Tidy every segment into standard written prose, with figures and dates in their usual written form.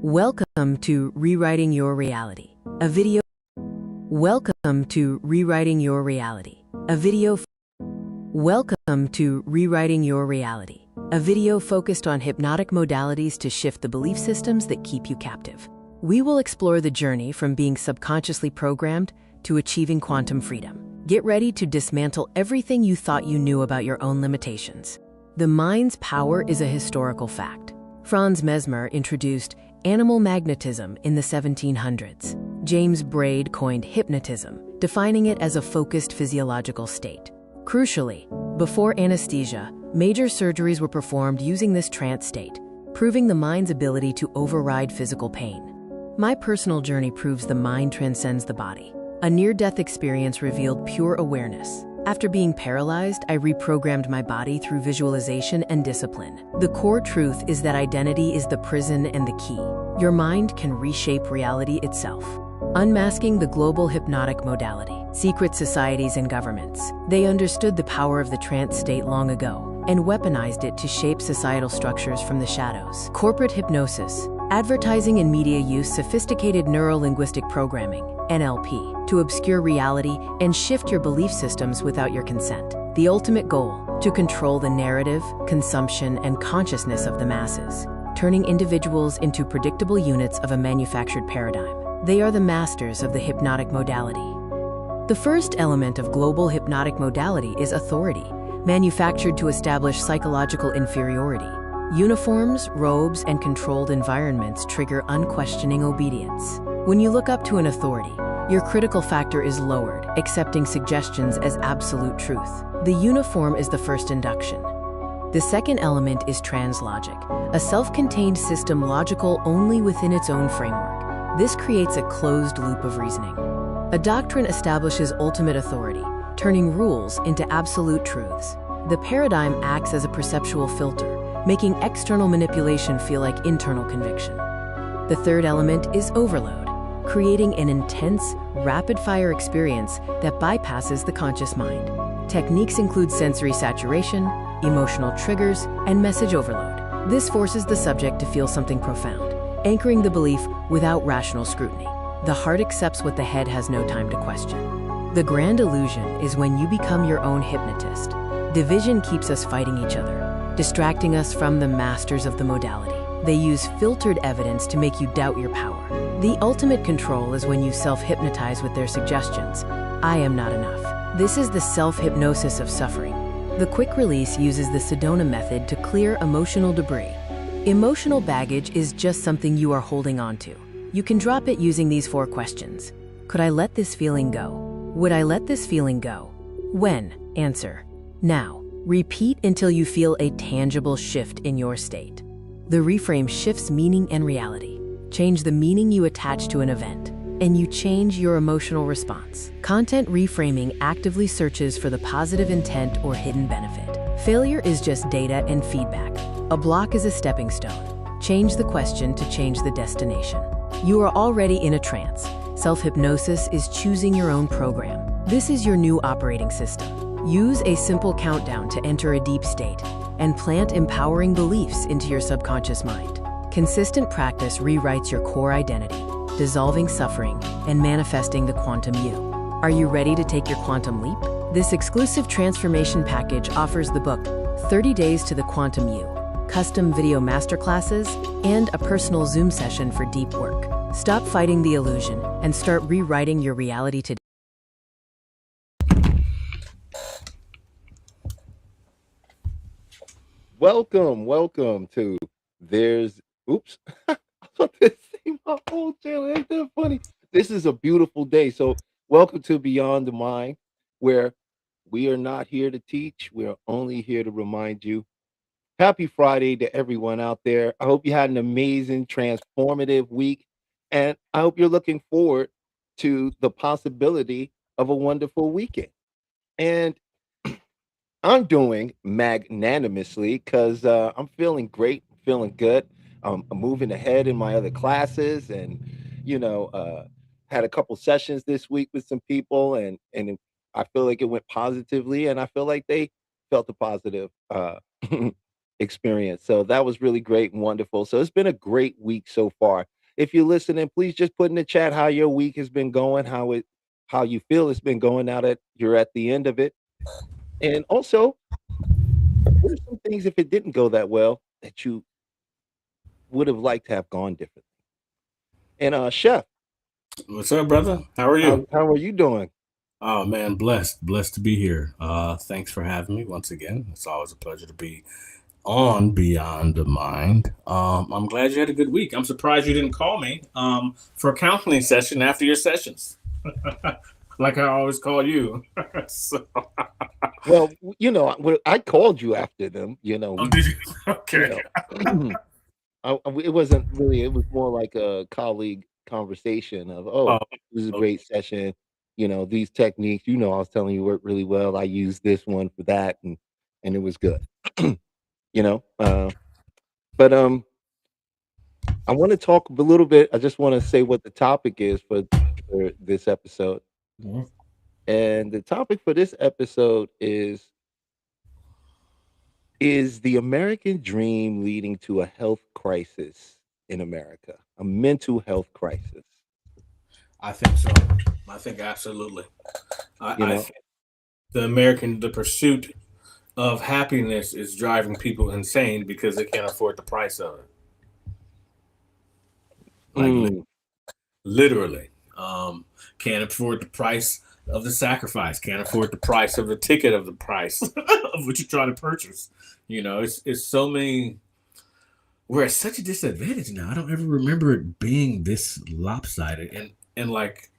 Welcome to Rewriting Your Reality, a video. Welcome to Rewriting Your Reality, a video. Welcome to Rewriting Your Reality, a video focused on hypnotic modalities to shift the belief systems that keep you captive. We will explore the journey from being subconsciously programmed to achieving quantum freedom. Get ready to dismantle everything you thought you knew about your own limitations. The mind's power is a historical fact. Franz Mesmer introduced animal magnetism in the 1700s. James Braid coined hypnotism, defining it as a focused physiological state. Crucially, before anesthesia, major surgeries were performed using this trance state, proving the mind's ability to override physical pain. My personal journey proves the mind transcends the body. A near-death experience revealed pure awareness. After being paralyzed, I reprogrammed my body through visualization and discipline. The core truth is that identity is the prison and the key. Your mind can reshape reality itself. Unmasking the global hypnotic modality. Secret societies and governments. They understood the power of the trance state long ago and weaponized it to shape societal structures from the shadows. Corporate hypnosis. Advertising and media use sophisticated neuro-linguistic programming, NLP, to obscure reality and shift your belief systems without your consent. The ultimate goal, to control the narrative, consumption, and consciousness of the masses, turning individuals into predictable units of a manufactured paradigm. They are the masters of the hypnotic modality. The first element of global hypnotic modality is authority, manufactured to establish psychological inferiority. Uniforms, robes, and controlled environments trigger unquestioning obedience. When you look up to an authority, your critical factor is lowered, accepting suggestions as absolute truth. The uniform is the first induction. The second element is translogic, a self-contained system logical only within its own framework. This creates a closed loop of reasoning. A doctrine establishes ultimate authority, turning rules into absolute truths. The paradigm acts as a perceptual filter, making external manipulation feel like internal conviction. The third element is overload, creating an intense, rapid-fire experience that bypasses the conscious mind. Techniques include sensory saturation, emotional triggers, and message overload. This forces the subject to feel something profound, anchoring the belief without rational scrutiny. The heart accepts what the head has no time to question. The grand illusion is when you become your own hypnotist. Division keeps us fighting each other, distracting us from the masters of the modality. They use filtered evidence to make you doubt your power. The ultimate control is when you self-hypnotize with their suggestions. I am not enough. This is the self-hypnosis of suffering. The quick release uses the Sedona method to clear emotional debris. Emotional baggage is just something you are holding on to. You can drop it using these 4 questions. Could I let this feeling go? Would I let this feeling go? When? Answer. Now. Repeat until you feel a tangible shift in your state. The reframe shifts meaning and reality. Change the meaning you attach to an event, and you change your emotional response. Content reframing actively searches for the positive intent or hidden benefit. Failure is just data and feedback. A block is a stepping stone. Change the question to change the destination. You are already in a trance. Self-hypnosis is choosing your own program. This is your new operating system. Use a simple countdown to enter a deep state and plant empowering beliefs into your subconscious mind. Consistent practice rewrites your core identity, dissolving suffering and manifesting the quantum you. Are you ready to take your quantum leap? This exclusive transformation package offers the book 30 Days to the Quantum You, custom video masterclasses, and a personal Zoom session for deep work. Stop fighting the illusion and start rewriting your reality today. Welcome to oops. I thought this thing my whole channel. Ain't that funny? This is a beautiful day. So welcome to Beyond the Mind, where we are not here to teach. We are only here to remind you. Happy Friday to everyone out there. I hope you had an amazing, transformative week. And I hope you're looking forward to the possibility of a wonderful weekend. And I'm doing magnanimously because I'm feeling great, feeling good. I'm moving ahead in my other classes, and you know, had a couple sessions this week with some people, and I feel like it went positively, and I feel like they felt the positive experience. So that was really great and wonderful. So it's been a great week so far. If you're listening, please just put in the chat how your week has been going, how you feel it's been going now that you're at the end of it. And also, what are some things if it didn't go that well that you would have liked to have gone differently? And Chef, What's up, brother? How are you? how are you doing? Oh man, blessed to be here. Thanks for having me once again. It's always a pleasure to be on Beyond the Mind. I'm glad you had a good week. I'm surprised you didn't call me for a counseling session after your sessions, like I always call you. So, Well, I called you after them. oh, did you? You Okay. know, it wasn't really. It was more like a colleague conversation of, oh, Oh, it was a okay. great session. These techniques. I was telling you worked really well. I used this one for that, and it was good. you know, uh, but I want to talk a little bit. I just want to say what the topic is for this episode, Mhm. and the topic for this episode is the American dream leading to a health crisis in America, a mental health crisis. I think so. I think absolutely. You I know, think the pursuit of happiness is driving people insane because they can't afford the price of it. Like mm, literally, can't afford the price of the sacrifice. Can't afford the price of the ticket of the price of what you're trying to purchase. It's so many. We're at such a disadvantage now. I don't ever remember it being this lopsided. And like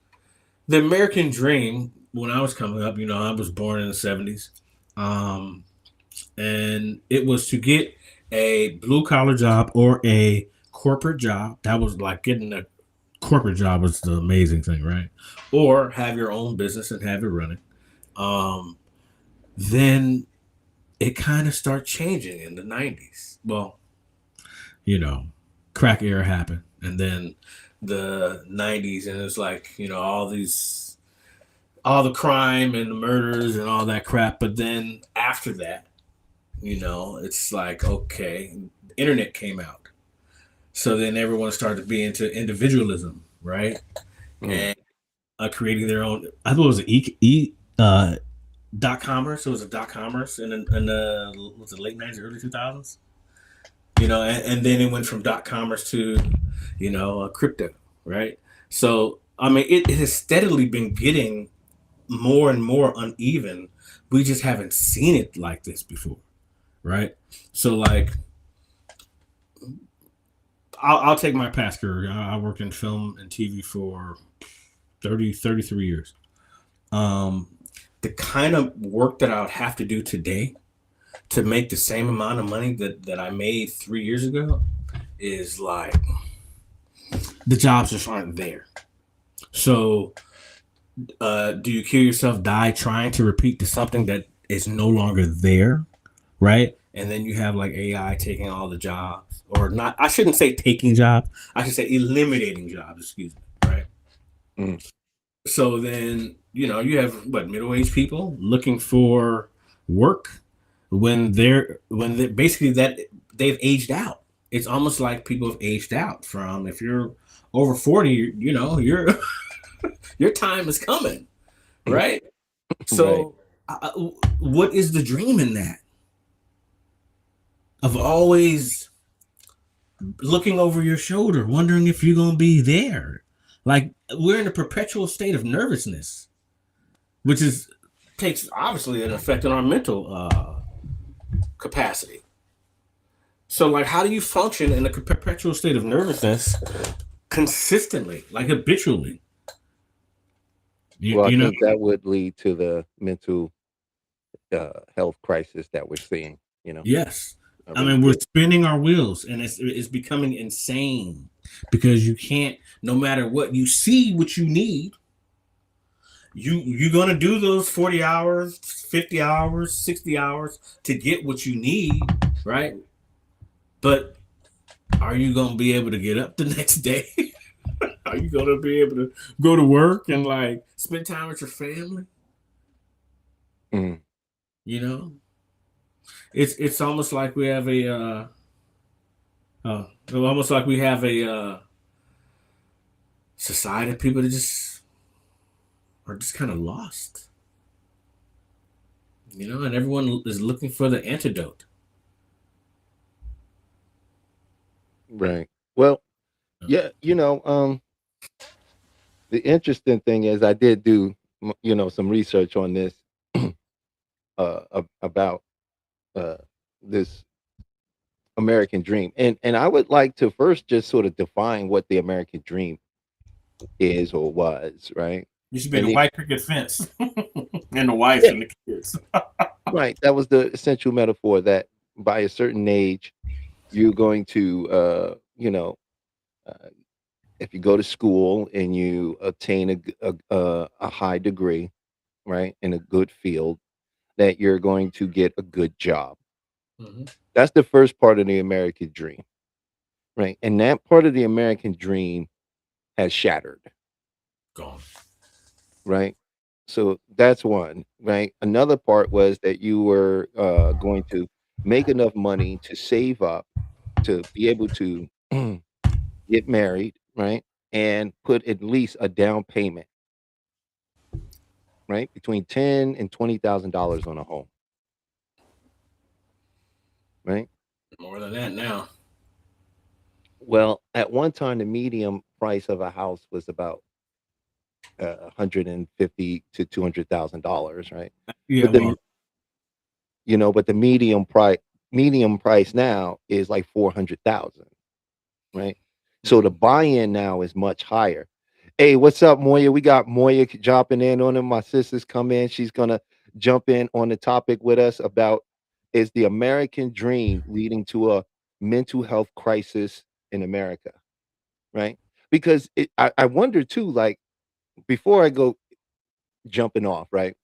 the American dream when I was coming up, I was born in the 70s. Um, and it was to get a blue collar job or a corporate job. That was like getting a corporate job was the amazing thing, right? Or have your own business and have it running. Um, then it kind of started changing in the 90s. Well, you know, crack era happened, and then the 90s, and it's like, all the crime and the murders and all that crap. But then after that, it's like, okay, the internet came out. So then everyone started to be into individualism, right? mm. And creating their own. I thought it was dot commerce. It was a dot commerce in the was it late 90s, early 2000s. And then it went from dot commerce to, crypto, right? So I mean, it has steadily been getting more and more uneven. We just haven't seen it like this before, right? So like, I'll take my past career. I worked in film and TV for 33 years. The kind of work that I would have to do today to make the same amount of money that I made 3 years ago is like, the jobs just aren't there. So do you kill yourself, die trying to repeat to something that is no longer there, right? And then you have like AI taking all the jobs, or not. I shouldn't say taking jobs. I should say eliminating jobs. Excuse me, right? Mm. So then you have middle-aged people looking for work when they basically that they've aged out. It's almost like people have aged out from, if you're over 40, you're your time is coming, right? Right. So what is the dream in that? Of always looking over your shoulder, wondering if you're going to be there. Like, we're in a perpetual state of nervousness, which takes obviously an effect on our mental capacity. So like, how do you function in a perpetual state of nervousness consistently, like habitually? Well, I think that would lead to the mental health crisis that we're seeing. Yes. I I really mean, we're do. spinning our wheels, and it's becoming insane because you can't, no matter what you see, what you need, you're gonna do those 40 hours, 50 hours, 60 hours to get what you need, right? But are you gonna be able to get up the next day? Are you gonna be able to go to work and like spend time with your family? Mm. You know? it's almost like we have a almost like we have a society of people that just are just kind of lost, and everyone is looking for the antidote. Right. Well, yeah, the interesting thing is I did do some research on this about uh this American dream. And I would like to first just sort of define what the American dream is or was, right? You should be And the the white picket fence and the wife Yeah, and the kids. right. That was the essential metaphor that by a certain age you're going to uh, if you go to school and you attain a high degree, right, in a good field, that you're going to get a good job. Hmm. That's the first part of the American dream, right? And that part of the American dream has shattered, Gone. right? So that's one, right? Another part was that you were going to make enough money to save up to be able to get married, right? And put at least a down payment, right? Between $10,000 and $20,000 on a home, right? More than that now. Well, at one time, the medium price of a house was about 150 to $200,000, right? Yeah, But well, the medium price now is like 400,000, right? So the mhm. buy-in now is much higher. Hey, what's up, Moya? We got Moya jumping in on it. My sister's come in. She's gonna jump in on the topic with us about is the American dream leading to a mental health crisis in America, right? Because I wonder too, like before I go jumping off, right?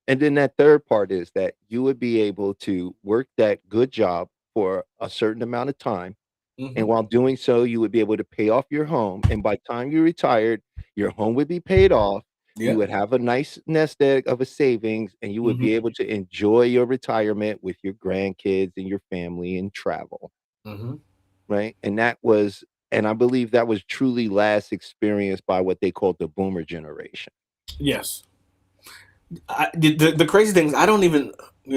And then that third part is that you would be able to work that good job for a certain amount of time. And Mhm. while doing so, you would be able to pay off your home. And by the time you retired, your home would be paid off. You Yep. would have a nice nest egg of a savings, and you would Mhm. be able to enjoy your retirement with your grandkids and your family and travel, Mhm. right? And I believe that was truly last experienced by what they called the boomer generation. Yes. The crazy thing is, I don't even,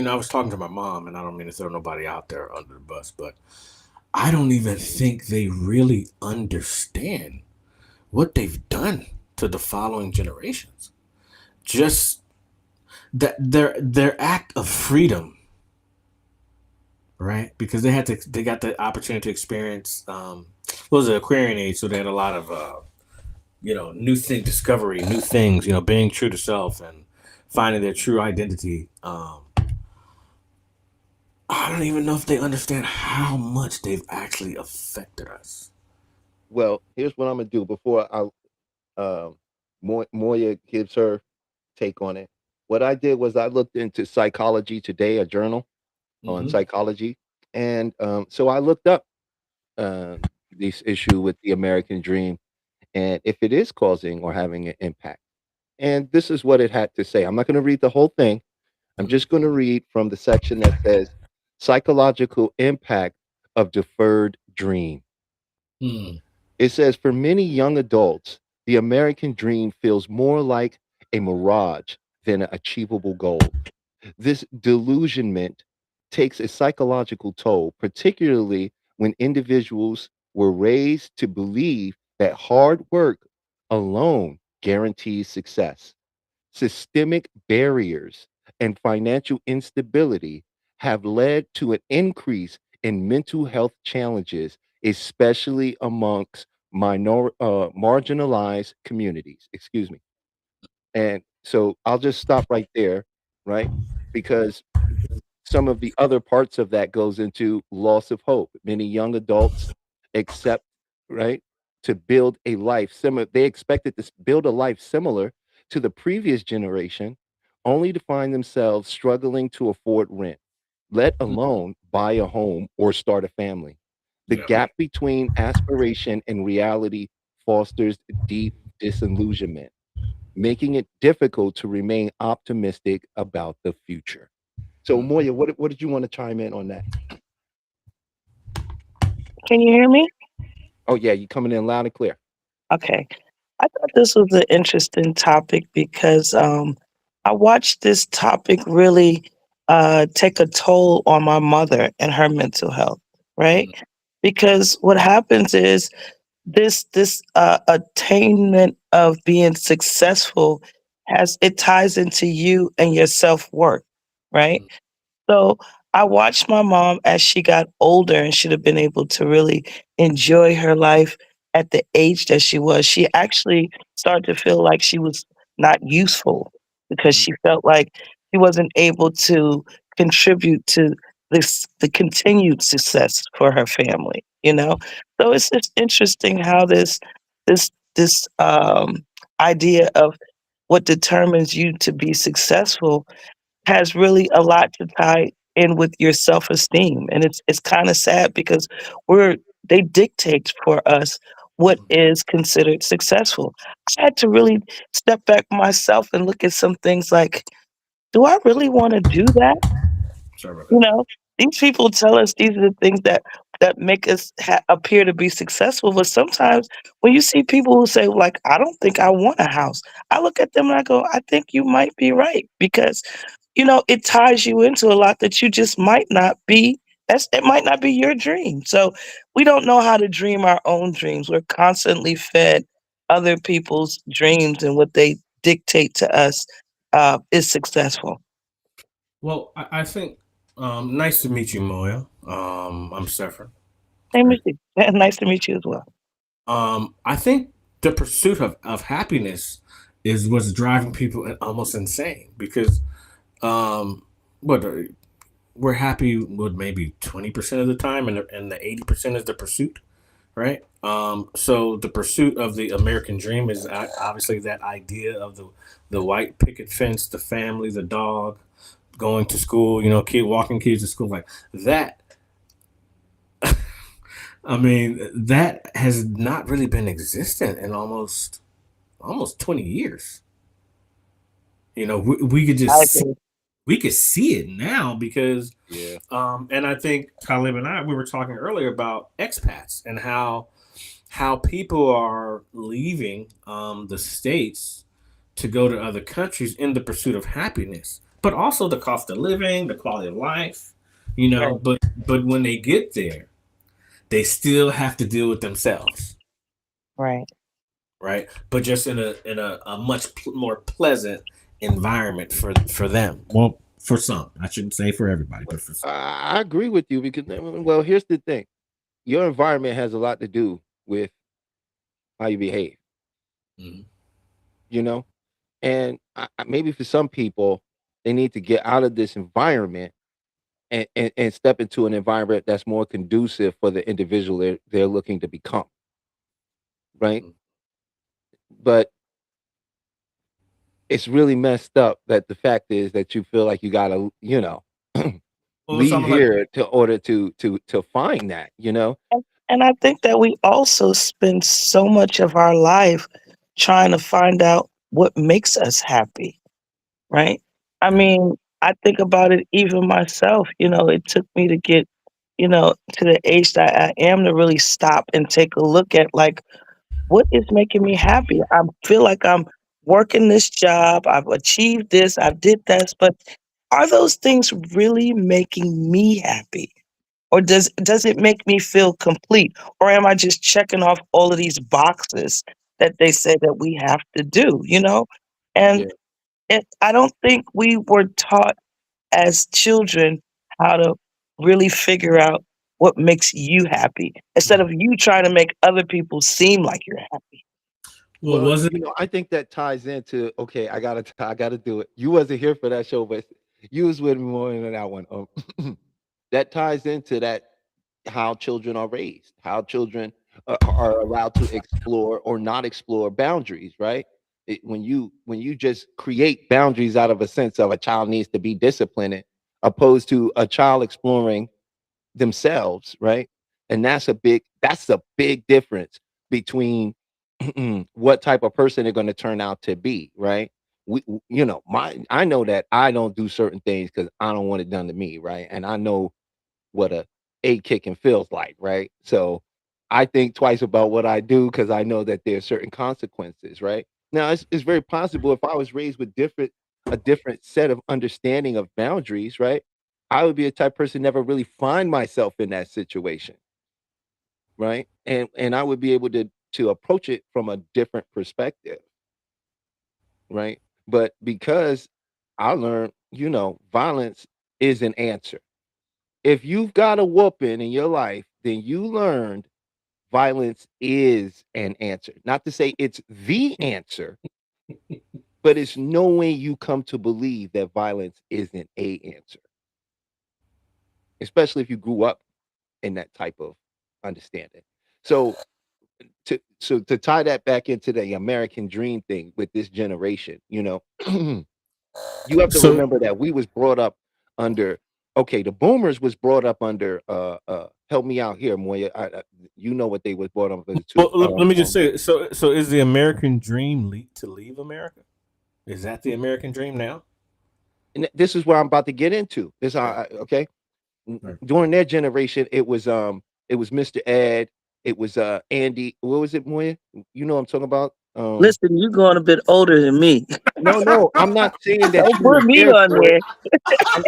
I was talking to my mom, and I don't mean to throw nobody out there under the bus, but I don't even think they really understand what they've done to the following generations. Just that their act of freedom, right? Because they got the opportunity to experience what was it, Aquarian age, so they had a lot of new thing discovery, new things, being true to self and finding their true identity. I don't even know if they understand how much they've actually affected us. Well, here's what I'm gonna do before Moya gives her take on it. What I did was I looked into Psychology Today, a journal on Hmm. psychology, and so I looked up uh, this issue with the American dream and if it is causing or having an impact. And this is what it had to say. I'm not going to read the whole thing. I'm just going to read from the section that says psychological impact of deferred dream. Hmm. It says for many young adults, the American dream feels more like a mirage than an achievable goal. This delusionment takes a psychological toll, particularly when individuals were raised to believe that hard work alone guarantees success. Systemic barriers and financial instability have led to an increase in mental health challenges, especially amongst marginalized communities. Excuse me. And so I'll just stop right there, right? Because some of the other parts of that goes into loss of hope. Many young adults accept, right, to build a life similar. They expected to build a life similar to the previous generation, only to find themselves struggling to afford rent, let alone buy a home or start a family. The Yeah. gap between aspiration and reality fosters deep disillusionment, making it difficult to remain optimistic about the future. So Moya, what did you want to chime in on that? Can you hear me? Oh yeah, you coming in loud and clear. Okay. I thought this was an interesting topic because I watched this topic really take a toll on my mother and her mental health, right? Mm, Because what happens is this attainment of being successful has it ties into you and your self-worth, right? mm, So I watched my mom as she got older and should have been able to really enjoy her life at the age that she was. She actually started to feel like she was not useful because mm, she felt like she wasn't able to contribute to the continued success for her family, you know? So it's just interesting how this idea of what determines you to be successful has really a lot to tie in with your self-esteem, and it's kinda sad because we're they dictate for us what mm. is considered successful. I had to really step back myself and look at some things like, "Do I really wanna do that?" Sorry about You that. know? These people tell us these are the things that make us appear to be successful, but sometimes when you see people who say, like, "I don't think I want a house," I look at them and I go, "I think you might be right," because it ties you into a lot that you just might not be it might not be your dream. So we don't know how to dream our own dreams. We're constantly fed other people's dreams and what they dictate to us is successful. Well, I think nice to meet you, Moya. I'm Stefan. Same Right. as you. Nice to meet you as well. I think the pursuit of happiness is what's driving people almost insane because um, what we're happy with maybe 20% of the time, and the 80% is the pursuit, right? So the pursuit of the American dream is obviously that idea of the white picket fence, the family, the dog, going to school, kid walking kids to school like that. I mean, that has not really been existent in almost 20 years. We could I just agree. we could see it now because Yeah. and I think Talib and I we were talking earlier about expats and how people are leaving the states to go to other countries in the pursuit of happiness, but also the cost of living, the quality of life, Right. but when they get there, they still have to deal with themselves, Right. right? But just in a much more pleasant environment for them. Well, for some, I shouldn't say for everybody, but for some. I agree with you because well, here's the thing. Your environment has a lot to do with how you behave, Mhm. you know? And maybe for some people, they need to get out of this environment and step into an environment that's more conducive for the individual they're looking to become, right? But it's really messed up that the fact is that you feel like you gotta, Well, it's leave almost like here to order to find that, you know? And I think that we also spend so much of our life trying to find out what makes us happy. Right? I yeah. mean, I think about it even myself, it took me to get, to the age that I am to really stop and take a look at like what is making me happy. I feel like I'm working this job, I've achieved this, I did this, but are those things really making me happy? Or does it make me feel complete? Or am I just checking off all of these boxes that they say that we have to do, And Yeah. I don't think we were taught as children how to really figure out what makes you happy instead of you trying to make other people seem like you're happy. Well, Well, was it? I think that ties into okay, I gotta do it. You wasn't here for that show, but you was with me more than that one. That ties into that how children are raised, how children are allowed to explore or not explore boundaries, right? When you just create boundaries out of a sense of a child needs to be disciplined, opposed to a child exploring themselves, right? And that's a big difference between what type of person they're going to turn out to be, right? you know, I know that I don't do certain things because I don't want it done to me, right? And I know what a kicking feels like, right? So I think twice about what I do because I know that there are certain consequences, right? Now it's very possible if I was raised with a different set of understanding of boundaries, right? I would be a type of person never really find myself in that situation, right? And I would be able to approach it from a different perspective, right? But because I learned, you know, violence is an answer. If you've got a whooping in your life, then you learned violence is an answer. Not to say it's the answer, but it's knowing you come to believe that violence isn't a answer, especially if you grew up in that type of understanding. So to tie that back into the American dream thing with this generation, you know, you have to So remember that we was brought up under okay, the boomers was brought up under help me out here, Moya. You know what they was brought up under too. well, let me just say, so is the American dream to leave America? Is that the American dream now? And this is where I'm about to get into. Okay. Right. During their generation, it was Mr. Ed, it was Andy. What was it, Moya? You know what I'm talking about? Listen, you going a bit older than me. No, I'm not saying that Don't you were put me there on for it. there.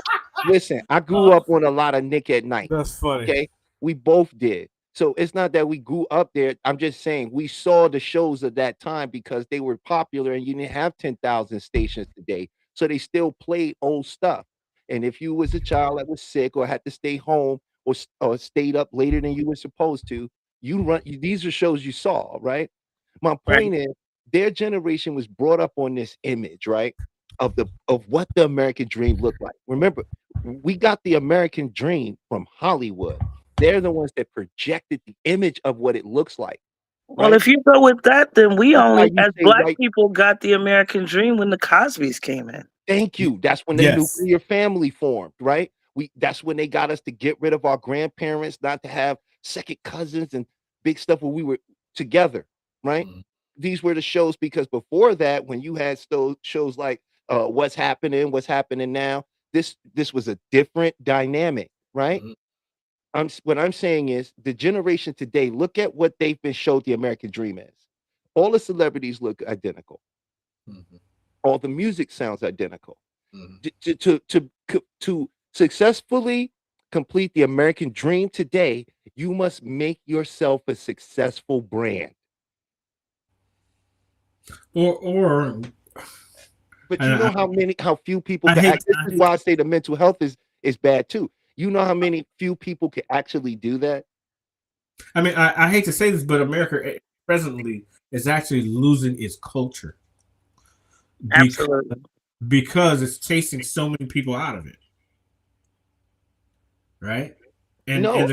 Listen, I grew up on a lot of Nick at Night. That's funny. Okay, we both did. So it's not that we grew up there. I'm just saying we saw the shows of that time because they were popular, and you didn't have 10,000 stations today, so they still played old stuff. And if you was a child that was sick or had to stay home or stayed up later than you were supposed to, these are shows you saw, right? My Right. point is, their generation was brought up on this image, right? Of what the American dream looked like. Remember, we got the American dream from Hollywood. They're the ones that projected the image of what it looks like, Well, right? if you go with that, then we That's why only, you as say black white. people, got the American dream when the Cosbys came in. Thank you. That's when the Yes. nuclear family formed, right? That's when they got us to get rid of our grandparents, not to have second cousins and big stuff when we were together, right? Mhm. These were the shows because before that, when you had shows like what's happening now, this was a different dynamic, right? Mhm. What I'm saying is the generation today, look at what they've been showed the American dream is. All the celebrities look identical. Mhm. All the music sounds identical. Mhm. To successfully complete the American dream today, you must make yourself a successful brand. Or But you know I, how few people I can hate act. This is why I say the mental health is bad too. You know how many few people can actually do that? I mean, I hate to say this, but America presently is actually losing its culture because, Absolutely. because it's chasing so many people out of it, right? And No,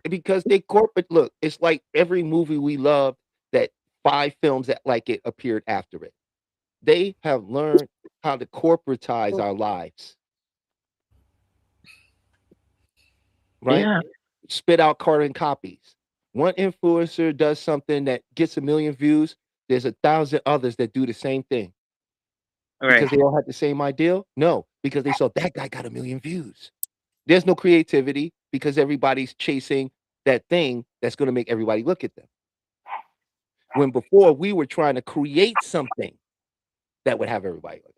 because they corporate look. It's like every movie we love that 5 films that like it appeared after it. They have learned how to corporatize our lives, right? Yeah. Spit out carbon copies. One influencer does something that gets 1 million views. There's 1,000 others that do the same thing Right. because they all had the same ideal. No, because they saw that guy got 1 million views. There's no creativity because everybody's chasing that thing that's going to make everybody look at them. When before we were trying to create something that would have everybody look,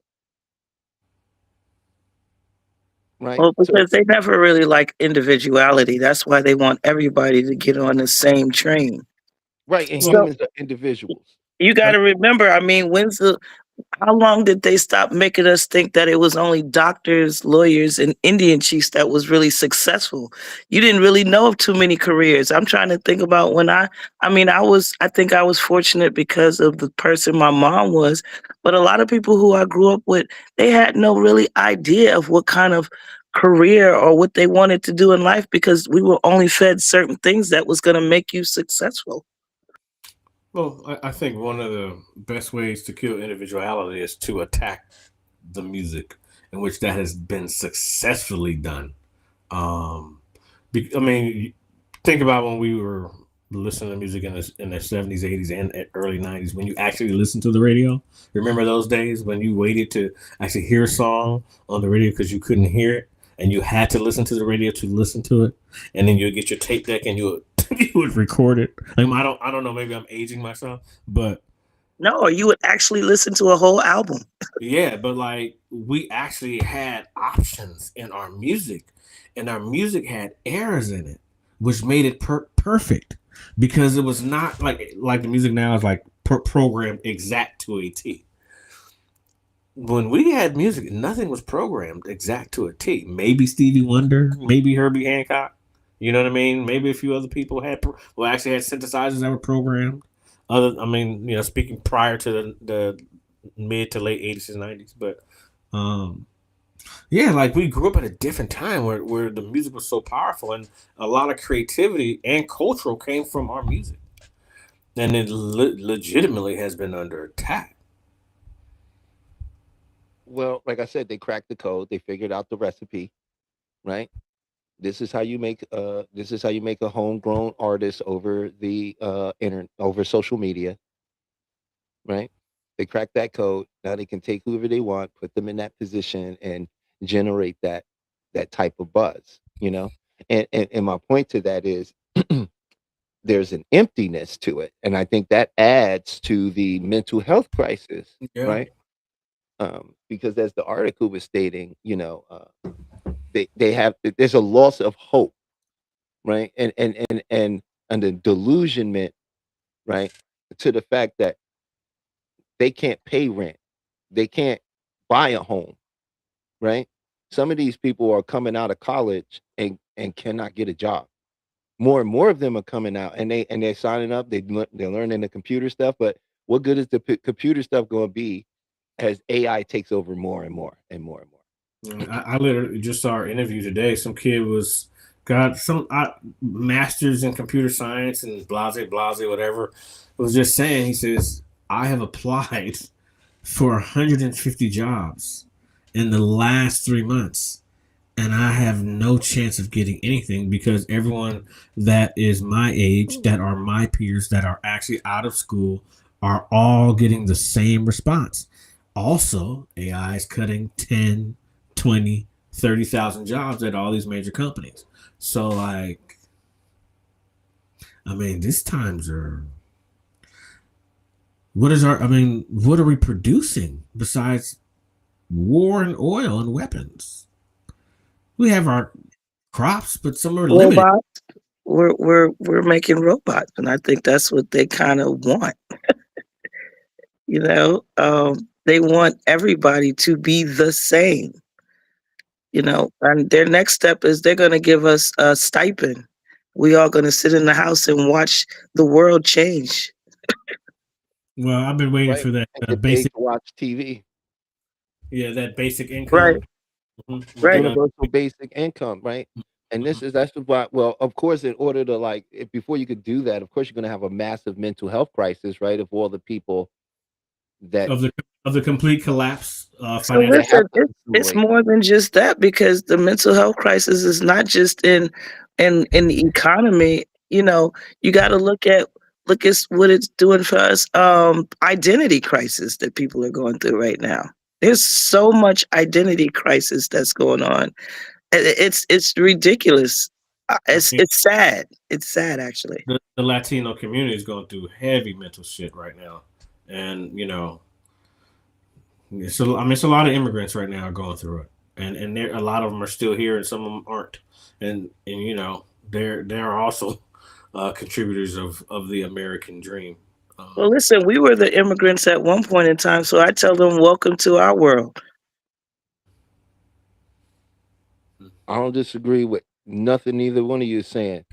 right? Well, So because they never really like individuality. That's why they want everybody to get on the same train. right, and well, So humans are individuals. you got I, to remember, I mean, how long did they stop making us think that it was only doctors, lawyers, and Indian chiefs that was really successful? You didn't really know of too many careers. I'm trying to think about when I think I was fortunate because of the person my mom was, but a lot of people who I grew up with, they had no really idea of what kind of career or what they wanted to do in life because we were only fed certain things that was going to make you successful. well, I think one of the best ways to kill individuality is to attack the music, in which that has been successfully done. I mean, think about when we were listening to music in the 70s, 80s, and early 90s when you actually listened to the radio. Remember those days when you waited to actually hear a song on the radio because you couldn't hear it and you had to listen to the radio to listen to it, and then you'd get your tape deck and you would you would record it. Like, I don't know, maybe I'm aging myself, but No, or you would actually listen to a whole album. yeah, but like we actually had options in our music, and our music had errors in it, which made it perfect because it was not like the music now is like programmed exact to a T. When we had music, nothing was programmed exact to a T. Maybe Stevie Wonder, maybe Herbie Hancock. You know what I mean? Maybe a few other people actually had synthesizers that were programmed. Speaking prior to the mid to late 80s and 90s, but um yeah, like we grew up at a different time where the music was so powerful and a lot of creativity and cultural came from our music, and it legitimately has been under attack. Well, like I said, they cracked the code. They figured out the recipe, right? This is how you make a homegrown artist over the internet, over social media, right? They cracked that code. Now they can take whoever they want, put them in that position, and generate that type of buzz, you know. And my point to that is there's an emptiness to it, and I think that adds to the mental health crisis, Yeah. right? Because as the article was stating, they have there's a loss of hope, right? And the delusionment, right, to the fact that they can't pay rent, they can't buy a home, right? Some of these people are coming out of college and cannot get a job. More and more of them are coming out, and they're signing up. They're learning the computer stuff, but what good is the computer stuff going to be as AI takes over more and more and more and more? I literally just saw our interview today. Some kid got some masters in computer science and blase whatever. Was just saying, he says, I have applied for 150 jobs in the last 3 months, and I have no chance of getting anything because everyone that is my age, that are my peers, that are actually out of school, are all getting the same response. Also, AI is cutting 10, 20, 30,000 jobs at all these major companies. So, like, I mean, these times are. What are we producing besides war and oil and weapons? We have our crops, but some are limited. Robots. We're making robots, and I think that's what they kind of want. You know, they want everybody to be the same. You know, and their next step is they're going to give us a stipend. We are going to sit in the house and watch the world change. Well, I've been waiting Right, for that and get paid basic, to watch TV. yeah, that basic Right, income. right. Universal basic income, right? And that's why. Well, of course, in order to before you could do that, of course, you're going to have a massive mental health crisis, right? Of all the people that of the complete collapse So financial. that have listen, to it's assimilate. more than just that because the mental health crisis is not just in the economy. You know, you got to look at what it's doing for us. Identity crisis that people are going through right now. There's so much identity crisis that's going on. It's ridiculous. I mean, It's sad. It's sad actually. the Latino community is going through heavy mental shit right now, and it's a lot of immigrants right now are going through it, and there a lot of them are still here, and some of them aren't, and they're also contributors of the American dream. Well, Um, listen, we were the immigrants at one point in time, so I tell them, welcome to our world. I don't disagree with nothing either one of you is saying.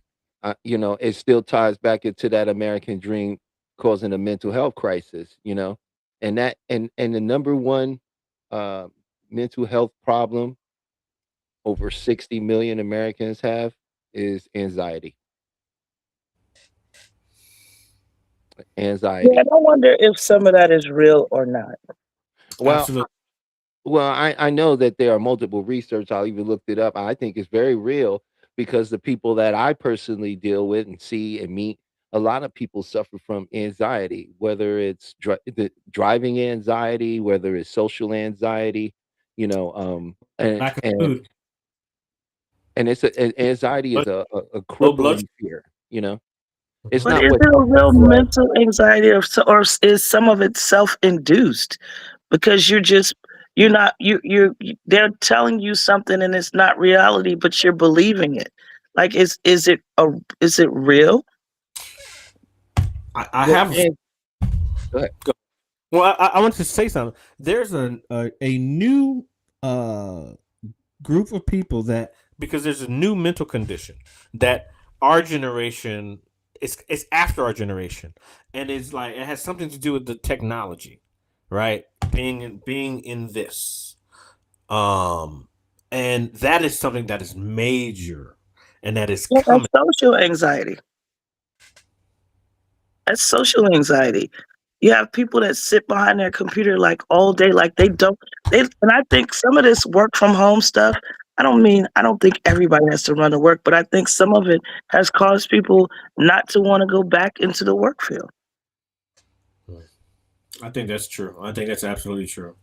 It still ties back into that American dream causing a mental health crisis. And the number one uh, mental health problem over 60 million Americans have is anxiety. Yeah, Anxiety. and I wonder if some of that is real or not. Well, Absolutely. I know that there are multiple research. I even looked it up. I think it's very real because the people that I personally deal with and see and meet, a lot of people suffer from anxiety, whether it's the driving anxiety, whether it's social anxiety, you know, and Lack of and food, anxiety is but a low blood crippling fear. You know, it's But not is what it a real well, mental anxiety, or is some of it self-induced? Because you're not they're telling you something and it's not reality, but you're believing it. Like is it real? I well, have. and go ahead. Well, I wanted to say something. There's a new group of people that, because there's a new mental condition that our generation, it's after our generation, and it's like it has something to do with the technology, right? Being in this, um, and that is something that is major, and that is Yeah, that's coming. social anxiety. That's social anxiety. You have people that sit behind their computer like all day, like and I think some of this work from home stuff, I don't think everybody has to run to work, but I think some of it has caused people not to want to go back into the work field. I think that's true. I think that's absolutely true.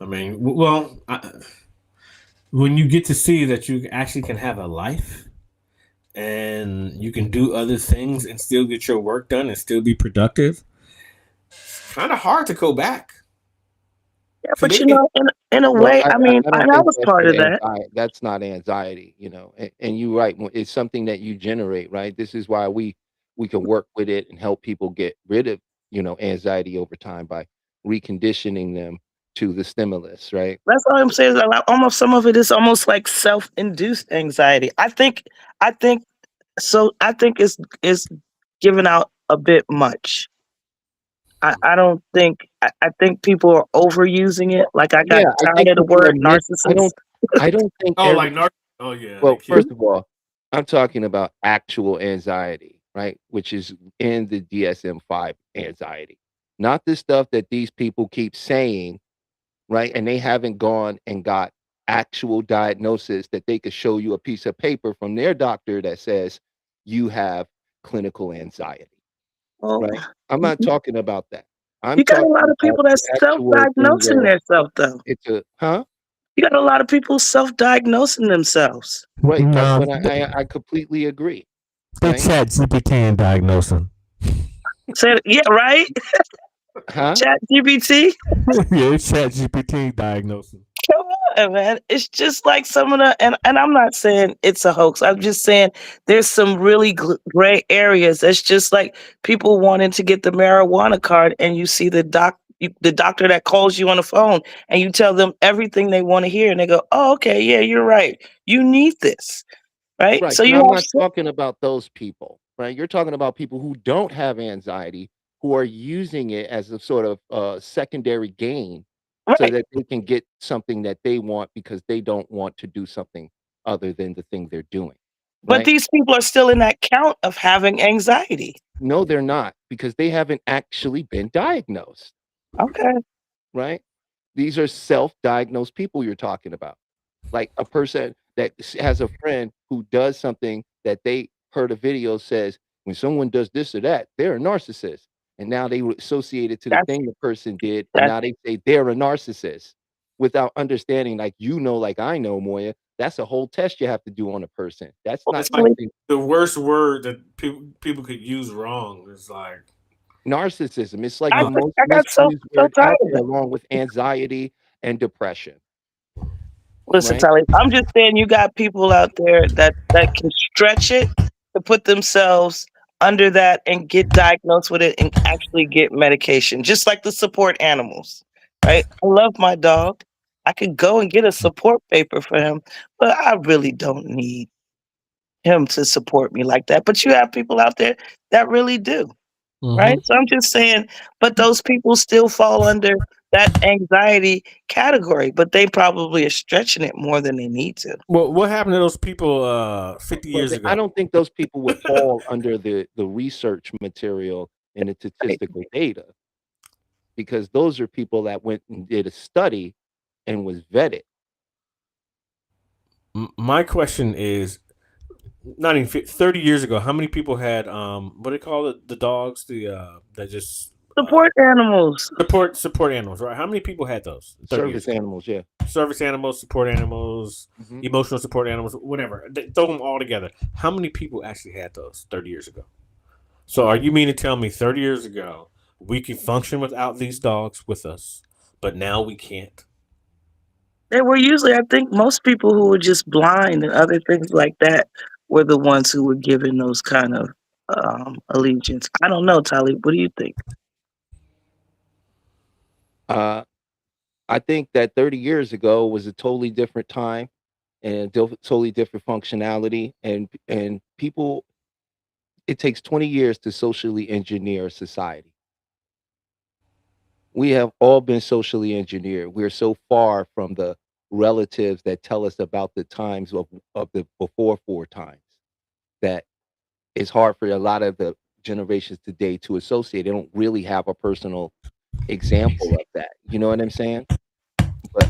I mean, well, when you get to see that you actually can have a life and you can do other things and still get your work done and still be productive, it's kind of hard to go back. Yeah, To but me, it, in a Well, way, I mean, I I don't think was that's part what of that. anxiety. That's not anxiety, you know. And you're right. It's something that you generate, right? This is why we can work with it and help people get rid of, anxiety over time by reconditioning them to the stimulus, right? That's all I'm saying. Is that, like, almost some of it is almost like self-induced anxiety. I think so. I think it's given out a bit much. I don't think I think people are overusing it. Like I got Yeah, I tired think of the people are word narcissist. I don't think oh, every like nar. Oh yeah, they well, kill. first of all, I'm talking about actual anxiety, right? Which is in the DSM-5 anxiety. Not the stuff that these people keep saying, right? And they haven't gone and got actual diagnosis that they could show you a piece of paper from their doctor that says you have clinical anxiety, Well, right? I'm not talking about that. I'm you got a talking lot of about people the that's actual thing self-diagnosing where themselves, though. it's a huh? You got a lot of people self-diagnosing themselves. Right. No, But I completely agree, they right? chat GPT and diagnose them. Said, yeah, right. Huh? Chat GPT. Yeah, it's chat GPT diagnosing. Come on, man. It's just like some of the, and I'm not saying it's a hoax. I'm just saying there's some really gray areas. It's just like people wanting to get the marijuana card, and you see the doctor that calls you on the phone, and you tell them everything they want to hear, and they go, "Oh, okay, yeah, you're right. You need this, right?" Right. So And you I'm have, not talking about those people, right? You're talking about people who don't have anxiety, who are using it as a sort of secondary gain so right, that they can get something that they want because they don't want to do something other than the thing they're doing, but right? these people are still in that count of having anxiety. No, they're not because they haven't actually been diagnosed, Okay, right? These are self-diagnosed people you're talking about. Like a person that has a friend who does something that they heard a video says, when someone does this or that, they're a narcissist. And now they would associate it to the that's thing the person did, and that's now they say they're a narcissist without understanding, like like I know, Moya, that's a whole test you have to do on a person. That's well, not Like something the worst word that people could use wrong is like narcissism. It's like I the uh, most I got misused so word tired out of there, it. along with anxiety and depression, Listen, right? Tally, I'm just saying you got people out there that can stretch it to put themselves under that and get diagnosed with it and actually get medication, just like the support animals, right? I love my dog. I could go and get a support paper for him, but I really don't need him to support me like that. But you have people out there that really do. Right? So I'm just saying, but those people still fall under that anxiety category, but they probably are stretching it more than they need to. well, what happened to those people 50 Well, years I ago? don't think those people would fall under the research material and the Right. statistical data because those are people that went and did a study and was vetted. My question is, not even 30 years ago, how many people had what do they call it? The dogs, that just Support animals. support animals, right? How many people had those 30 years Service ago? animals, yeah. Service animals, support animals, Hmm. emotional support animals, whatever. Throw them all together. How many people actually had those 30 years ago? So are you mean to tell me 30 years ago we could function without these dogs with us, but now we can't? They were usually, I think, most people who were just blind and other things like that were the ones who were given those kind of allegiance. I don't know, Talib. What do you think? Uh, I think that 30 years ago was a totally different time and totally different functionality, and people. It takes 20 years to socially engineer society. We have all been socially engineered. We're so far from the relatives that tell us about the times of the before four times that it's hard for a lot of the generations today to associate. They don't really have a personal example of that. You know what I'm saying? But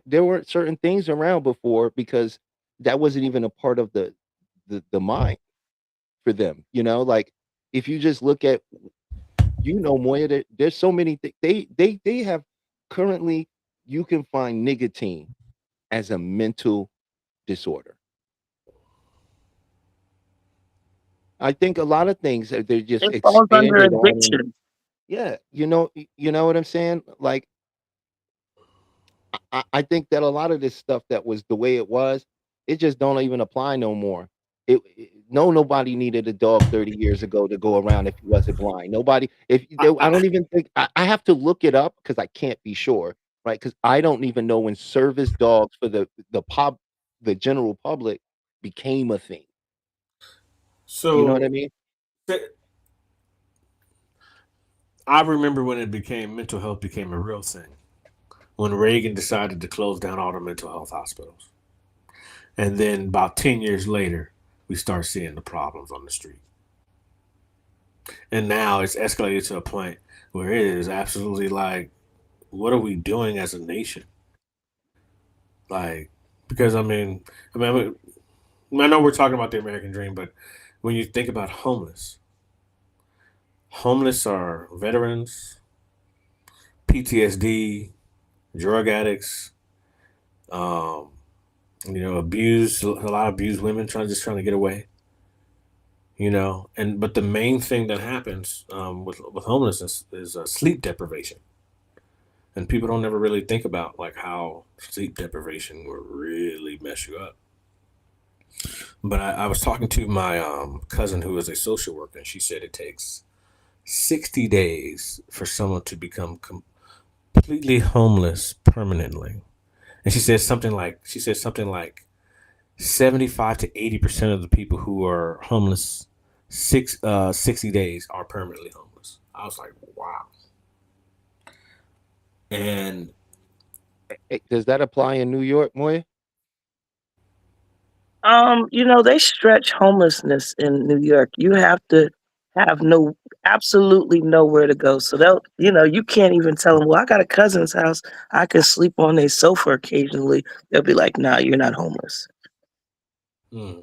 there weren't certain things around before because that wasn't even a part of the mind for them. Like if you just look at Moya, there's so many things they have currently. You can find nicotine as a mental disorder. I think a lot of things they're just It falls under expanded on. And addiction. yeah, you know what I'm saying? Like I think that a lot of this stuff that was the way it was, it just don't even apply no more. Nobody needed a dog 30 years ago to go around if he wasn't blind. Nobody, I don't even think I have to look it up because I can't be sure, right? Because I don't even know when service dogs for the general public became a thing. You know what I So mean? I remember when mental health became a real thing. When Reagan decided to close down all the mental health hospitals. And then about 10 years later, we start seeing the problems on the street. And now it's escalated to a point where it is absolutely like, what are we doing as a nation? Like, because I know we're talking about the American dream, but when you think about homeless are veterans, PTSD, drug addicts, um, abused, a lot of abused women trying to get away. But the main thing that happens with homelessness is sleep deprivation, and people don't ever really think about like how sleep deprivation will really mess you up. But I was talking to my cousin who is a social worker, and she said it takes 60 days for someone to become completely homeless permanently, and she said something like 75 to 80% of the people who are homeless 60 days are permanently homeless. I was like, wow. And Does that apply in New York, Moya? They stretch homelessness in New York. You have to have absolutely nowhere to go. So you can't even tell them, well, I got a cousin's house. I can sleep on a sofa occasionally. They'll be like, nah, you're not homeless. mm,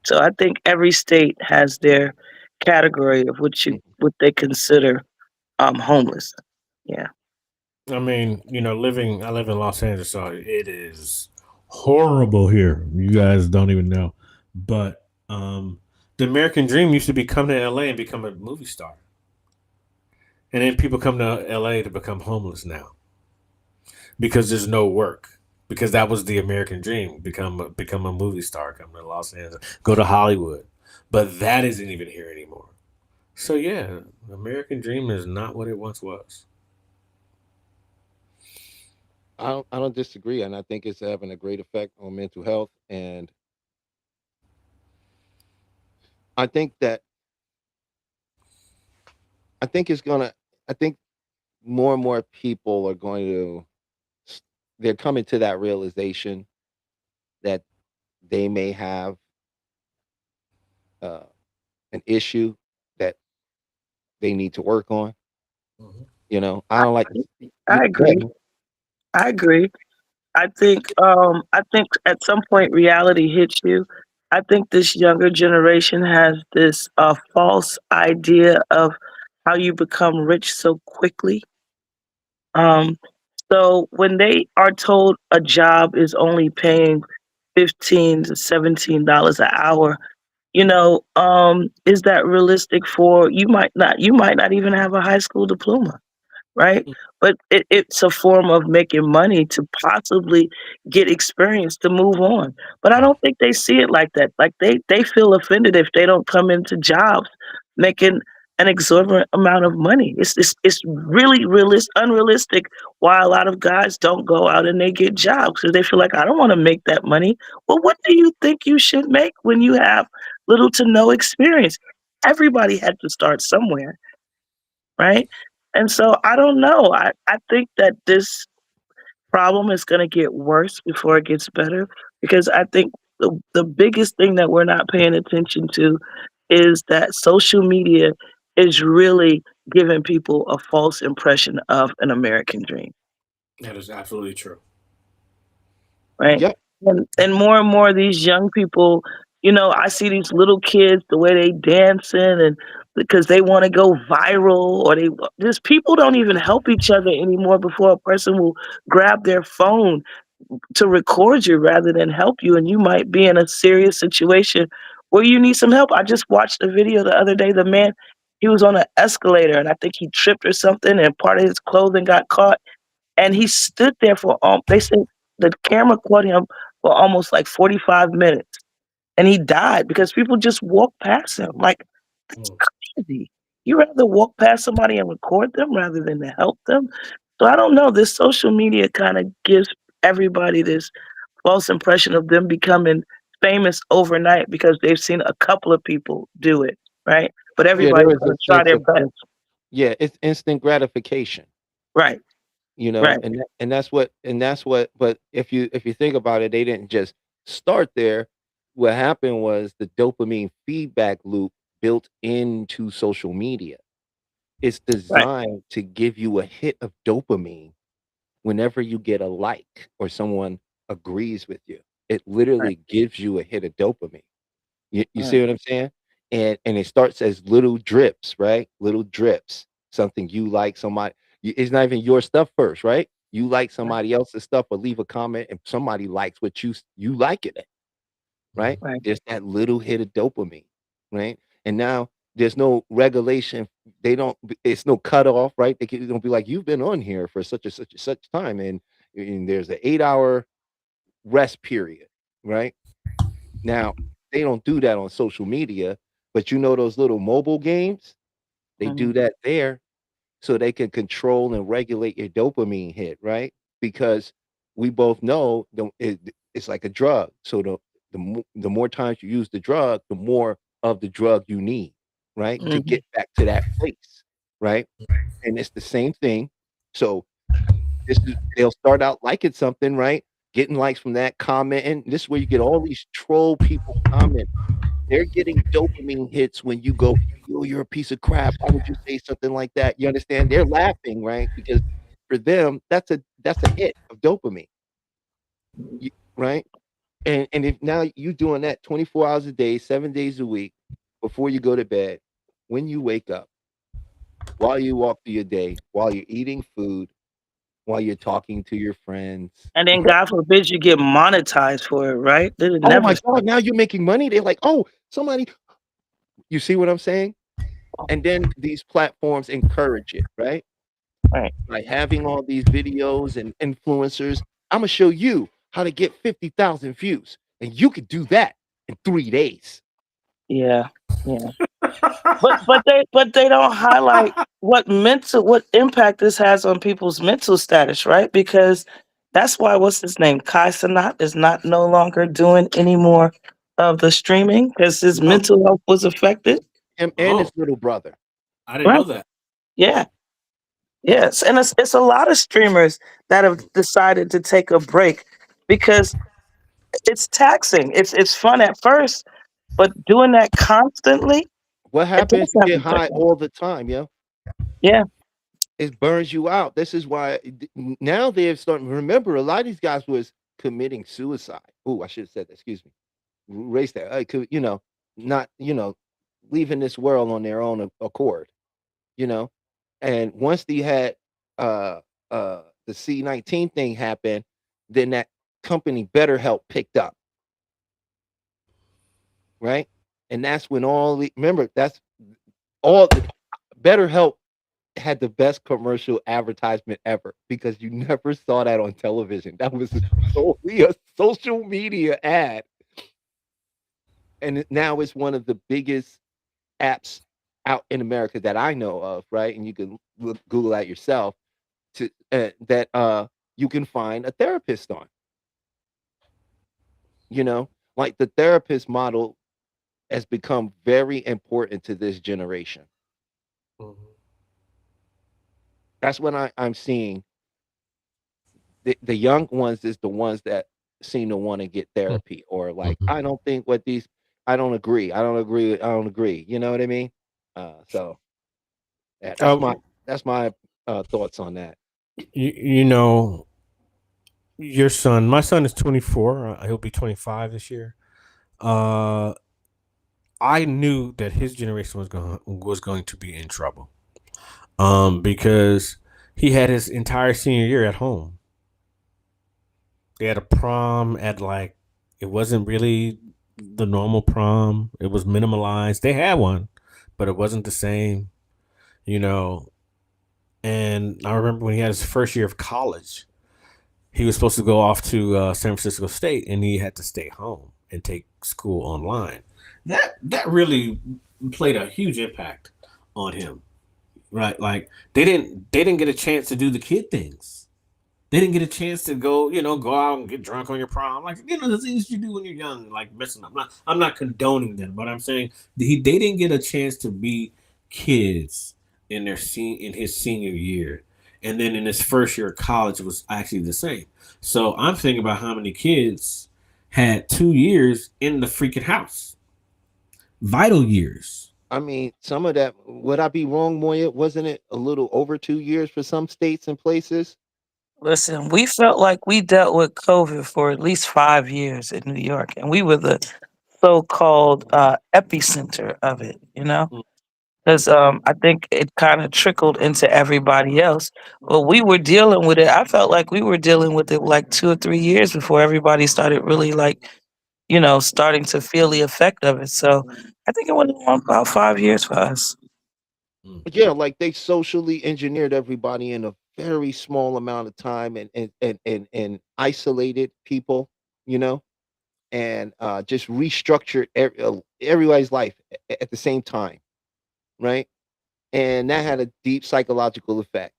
So I think every state has their category of what they consider homeless. Yeah. I mean, I live in Los Angeles, so it is horrible here. You guys don't even know. But the American dream used to be come to LA and become a movie star. And then people come to LA to become homeless now because there's no work. Because that was the American dream, become a movie star, come to Los Angeles, go to Hollywood. But that isn't even here anymore. So yeah, the American dream is not what it once was. I don't disagree, and I think it's having a great effect on mental health. And I think that I think it's gonna. I think more and more people are going to. They're coming to that realization that they may have uh, an issue that they need to work on. Mhm. I don't like. I Go ahead. agree. I agree. I think at some point reality hits you. I think this younger generation has this false idea of how you become rich so quickly. Um, so when they are told a job is only paying $15 to $17 an hour, is that realistic for you? You might not even have a high school diploma, right? But it's a form of making money to possibly get experience to move on. But I don't think they see it like that. Like they feel offended if they don't come into jobs making an exorbitant amount of money. It's really unrealistic why a lot of guys don't go out and they get jobs because they feel like I don't want to make that money. Well, what do you think you should make when you have little to no experience? Everybody had to start somewhere, right? And so I don't know. I think that this problem is going to get worse before it gets better because I think the biggest thing that we're not paying attention to is that social media is really giving people a false impression of an American dream, That is absolutely true. right? Yep. And more of these young people, I see these little kids the way they dancing and because they want to go viral or they just people don't even help each other anymore before a person will grab their phone to record you rather than help you and you might be in a serious situation where you need some help. I just watched a video the other day. The man, he was on an escalator and I think he tripped or something and part of his clothing got caught and he stood there for they said the camera caught him for almost like 45 minutes and he died because people just walked past him. Like, that's Mm. crazy. You rather walk past somebody and record them rather than to help them. So I don't know. This social media kind of gives everybody this false impression of them becoming famous overnight because they've seen a couple of people do it, right? But Yeah, there everybody's is going a to try sense their of best. yeah, it's instant gratification, Right, right. and that's what. But if you think about it, they didn't just start there. What happened was the dopamine feedback loop built into social media. It's Right. designed to give you a hit of dopamine whenever you get a like or someone agrees with you. It Right. literally gives you a hit of dopamine. You see Right. what I'm saying? And it starts as little drips, right? Little drips. Something you like, it's not even your stuff first, right? You like Right. somebody else's stuff or leave a comment and somebody likes what you like it, right? Right. There's that little hit of dopamine, right? And now there's no regulation. It's no cutoff, right? Don't be like, you've been on here for such time, and there's an 8 hour rest period, right? Now, they don't do that on social media, but those little mobile games, they Mhm. do that there so they can control and regulate your dopamine hit, right? Because we both know it's like a drug. So the more times you use the drug, the more of the drug you need, right? To Mhm. get back to that place, right? And it's the same thing. So they'll start out liking something, right? Getting likes from that, commenting. This is where you get all these troll people comment. They're getting dopamine hits when you go, "Yo, you're a piece of crap. Why would you say something like that?" You understand? They're laughing, right? Because for them, that's a hit of dopamine, right? And if now you doing that 24 hours a day, 7 days a week, before you go to bed, when you wake up, while you walk through your day, while you're eating food, while you're talking to your friends. And then God forbid you get monetized for it, right? They would Oh never my stop. God, now you're making money. They're like, oh, somebody, you see what I'm saying? And then these platforms encourage it, right? Right. By having all these videos and influencers. I'm gonna show you how to get 50,000 views, and you could do that in 3 days. Yeah. Yeah. But they don't highlight what impact this has on people's mental status, right? Because that's why what's his name? Kai Cenat is not no longer doing any more of the streaming because his No, mental health was affected. him and Oh, his little brother. I didn't Right. know that. Yeah. Yes. And it's a lot of streamers that have decided to take a break because it's taxing. It's fun at first, but doing that constantly, What it happens? does You have get effect high on. all the time, yo. Yeah. It burns you out. This is why now they're starting. Remember, a lot of these guys was committing suicide. Oh, I should have said that. Excuse me. Erase that. I could, not, leaving this world on their own accord. You know, and once they had uh the C-19 thing happen, then that company BetterHelp picked up, right? And that's when remember, that's all BetterHelp had the best commercial advertisement ever because you never saw that on television. That was solely a social media ad. And now it's one of the biggest apps out in America that I know of, right? And you can Google that yourself that you can find a therapist on. Like the therapist model has become very important to this generation. Mhm. That's what I'm seeing. The young ones is the ones that seem to want to get therapy, or like, Mhm. I don't think what these, I don't agree. I don't agree. I don't agree. You know what I mean? So yeah, that's my thoughts on that. You know, your son, my son is 24. He'll be 25 this year. I knew that his generation was going to be in trouble. Because he had his entire senior year at home. They had a prom at like, it wasn't really the normal prom. It was minimalized. They had one, but it wasn't the same, you know. And I remember when he had his first year of college, he was supposed to go off to San Francisco State, and he had to stay home and take school online. That really played a huge impact on him, right? Like they didn't get a chance to do the kid things. They didn't get a chance to go out and get drunk on your prom, like the things you do when you're young, like messing up. I'm not condoning them, but I'm saying they didn't get a chance to be kids in in his senior year, and then in his first year of college it was actually the same. So I'm thinking about how many kids had 2 years in the freaking house, vital years. I mean, some of that, would I be wrong, Moya? Wasn't it a little over 2 years for some states and places? Listen, we felt like we dealt with COVID for at least 5 years in New York, and we were the so-called epicenter of it, because I think it kind of trickled into everybody else. But we were dealing with it. I felt like we were dealing with it like 2 or 3 years before everybody started really starting to feel the effect of it. So I think it went on about 5 years for us. Yeah, like they socially engineered everybody in a very small amount of time, and isolated people, you know, and just restructured everybody's life at the same time, right? And that had a deep psychological effect,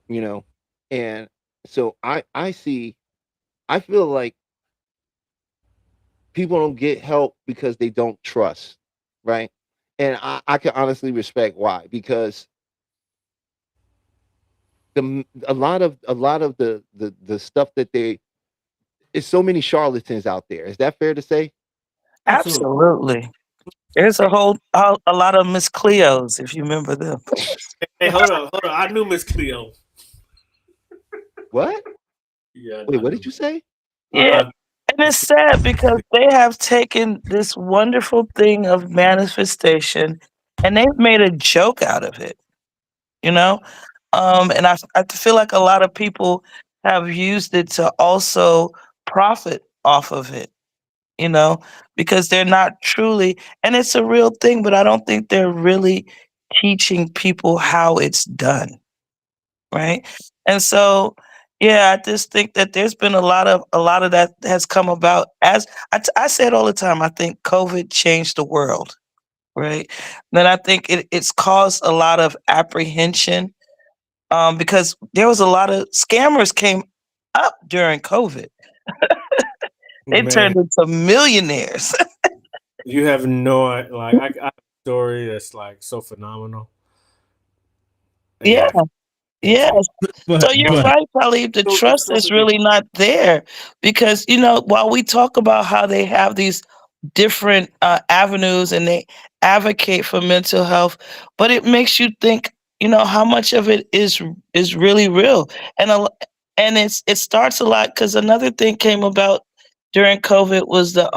you know. And so I feel like people don't get help because they don't trust, right? And I can honestly respect why, because a lot of the stuff that they it's so many charlatans out there. Is that fair to say? Absolutely. Absolutely. There's a lot of Miss Cleos, if you remember them. Hey, hold on. I knew Miss Cleo. What? Yeah, Wait, I what knew. did you say? Yeah. And it's sad because they have taken this wonderful thing of manifestation and they've made a joke out of it, you know? And I feel like a lot of people have used it to also profit off of it, you know, because they're not truly, and it's a real thing, but I don't think they're really teaching people how it's done, right? And so, yeah, I just think that there's been a lot of that has come about. As I say it all the time, I think COVID changed the world, right? Then I think it's caused a lot of apprehension, because there was a lot of scammers came up during COVID. They Man, turned into millionaires. you have no like I have a story that's like so phenomenal. Yeah, And yeah. So but you're right, Talib. The trust so is many really not there because while we talk about how they have these different avenues and they advocate for mental health, but it makes you think. you know, how much of it is really real. And it starts a lot because another thing came about during COVID was the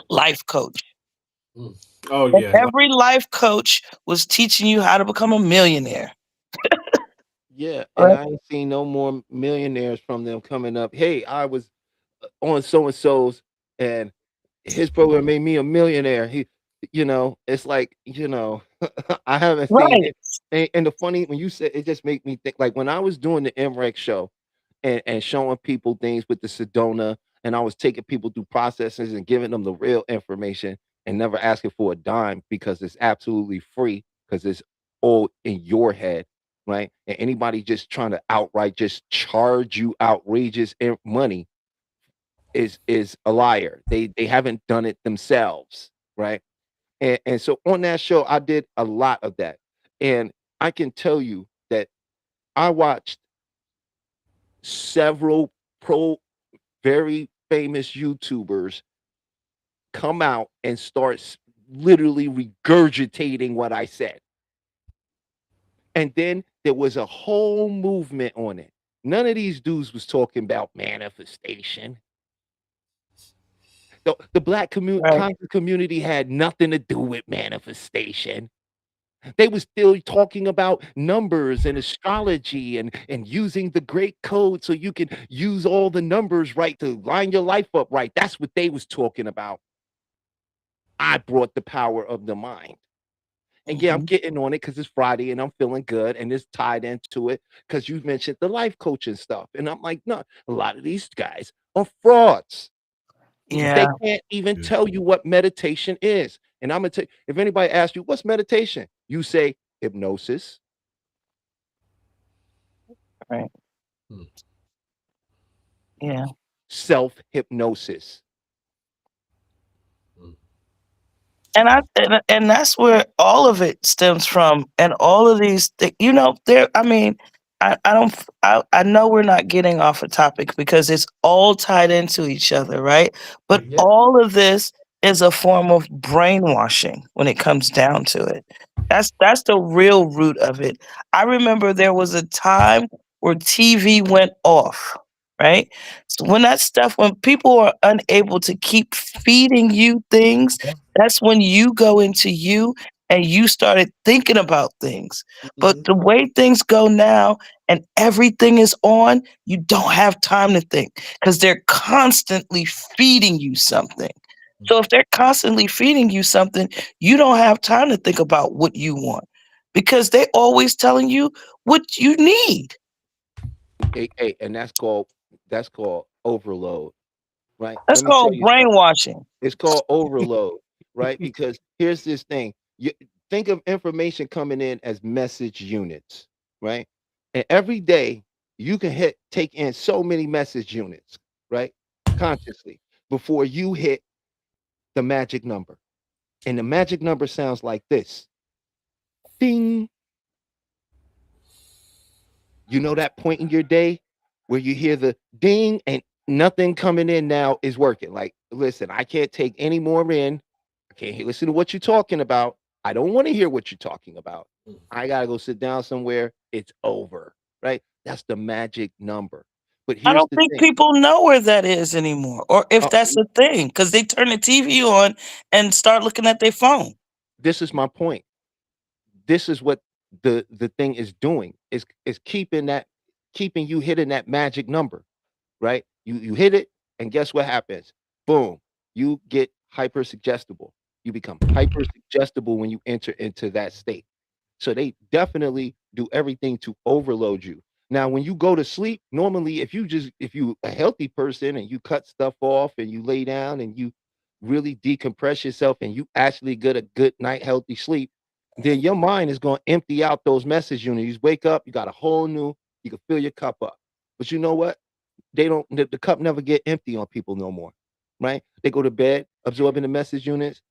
life coach. Oh And yeah. every life coach was teaching you how to become a millionaire. Yeah, and Right. I ain't seen no more millionaires from them coming up. Hey, I was on so and so's, and his program made me a millionaire. It's like, I haven't seen Right. it. And the funny when you said it just made me think like when I was doing the MREX show and showing people things with the Sedona, and I was taking people through processes and giving them the real information and never asking for a dime because it's absolutely free because it's all in your head, right? And anybody just trying to outright just charge you outrageous money is a liar. They haven't done it themselves, right? And so on that show, I did a lot of that. And I can tell you that I watched several very famous YouTubers come out and start literally regurgitating what I said. And then there was a whole movement on it. None of these dudes was talking about manifestation. The black Right. conscious community had nothing to do with manifestation. They were still talking about numbers and astrology and using the great code so you can use all the numbers right to line your life up right. That's what they was talking about. I brought the power of the mind. And yeah, I'm Mhm. getting on it because it's Friday and I'm feeling good and it's tied into it because you mentioned the life coaching stuff. And I'm like, no, a lot of these guys are frauds. Yeah. They can't even Yeah. tell you what meditation is. And I'm gonna tell you, if anybody asks you what's meditation, you say hypnosis, Right. Hmm. Yeah. self-hypnosis. Hmm. And that's where all of it stems from, and all of these you know, there I mean, I don't I know we're not getting off a topic because it's all tied into each other, right? But Yeah. all of this is a form of brainwashing when it comes down to it. That's the real root of it. I remember there was a time where TV went off, right? So when people are unable to keep feeding you things, that's when you go into you and you started thinking about things. But Mhm. the way things go now and everything is on, you don't have time to think because they're constantly feeding you something. So if they're constantly feeding you something, you don't have time to think about what you want because they're always telling you what you need. Hey, and that's called overload, right? That's Let me tell called you something. brainwashing. It's called overload, right? Because here's this thing. You think of information coming in as message units, right? And every day you can take in so many message units, right? Consciously before you hit the magic number. And the magic number sounds like this. Ding. You know that point in your day where you hear the ding and nothing coming in now is working. Like, listen, I can't take any more in. I can't listen to what you're talking about. I don't want to hear what you're talking about. I gotta go sit down somewhere. It's over. Right? That's the magic number. But I here's don't the think thing. people know where that is anymore, or if Uh, that's a thing, because they turn the TV on and start looking at their phone. this is my point. This is what the thing is doing. Is keeping you hitting that magic number. Right? You hit it, and guess what happens? Boom, you get hyper suggestible. You become hyper suggestible when you enter into that state. So they definitely do everything to overload you. Now, when you go to sleep, normally if you a healthy person and you cut stuff off and you lay down and you really decompress yourself and you actually get a good night healthy sleep, then your mind is going to empty out those message units. You wake up, you got a whole new, you can fill your cup up. But you know what? They don't the cup never get empty on people no more, right? They go to bed absorbing the message units.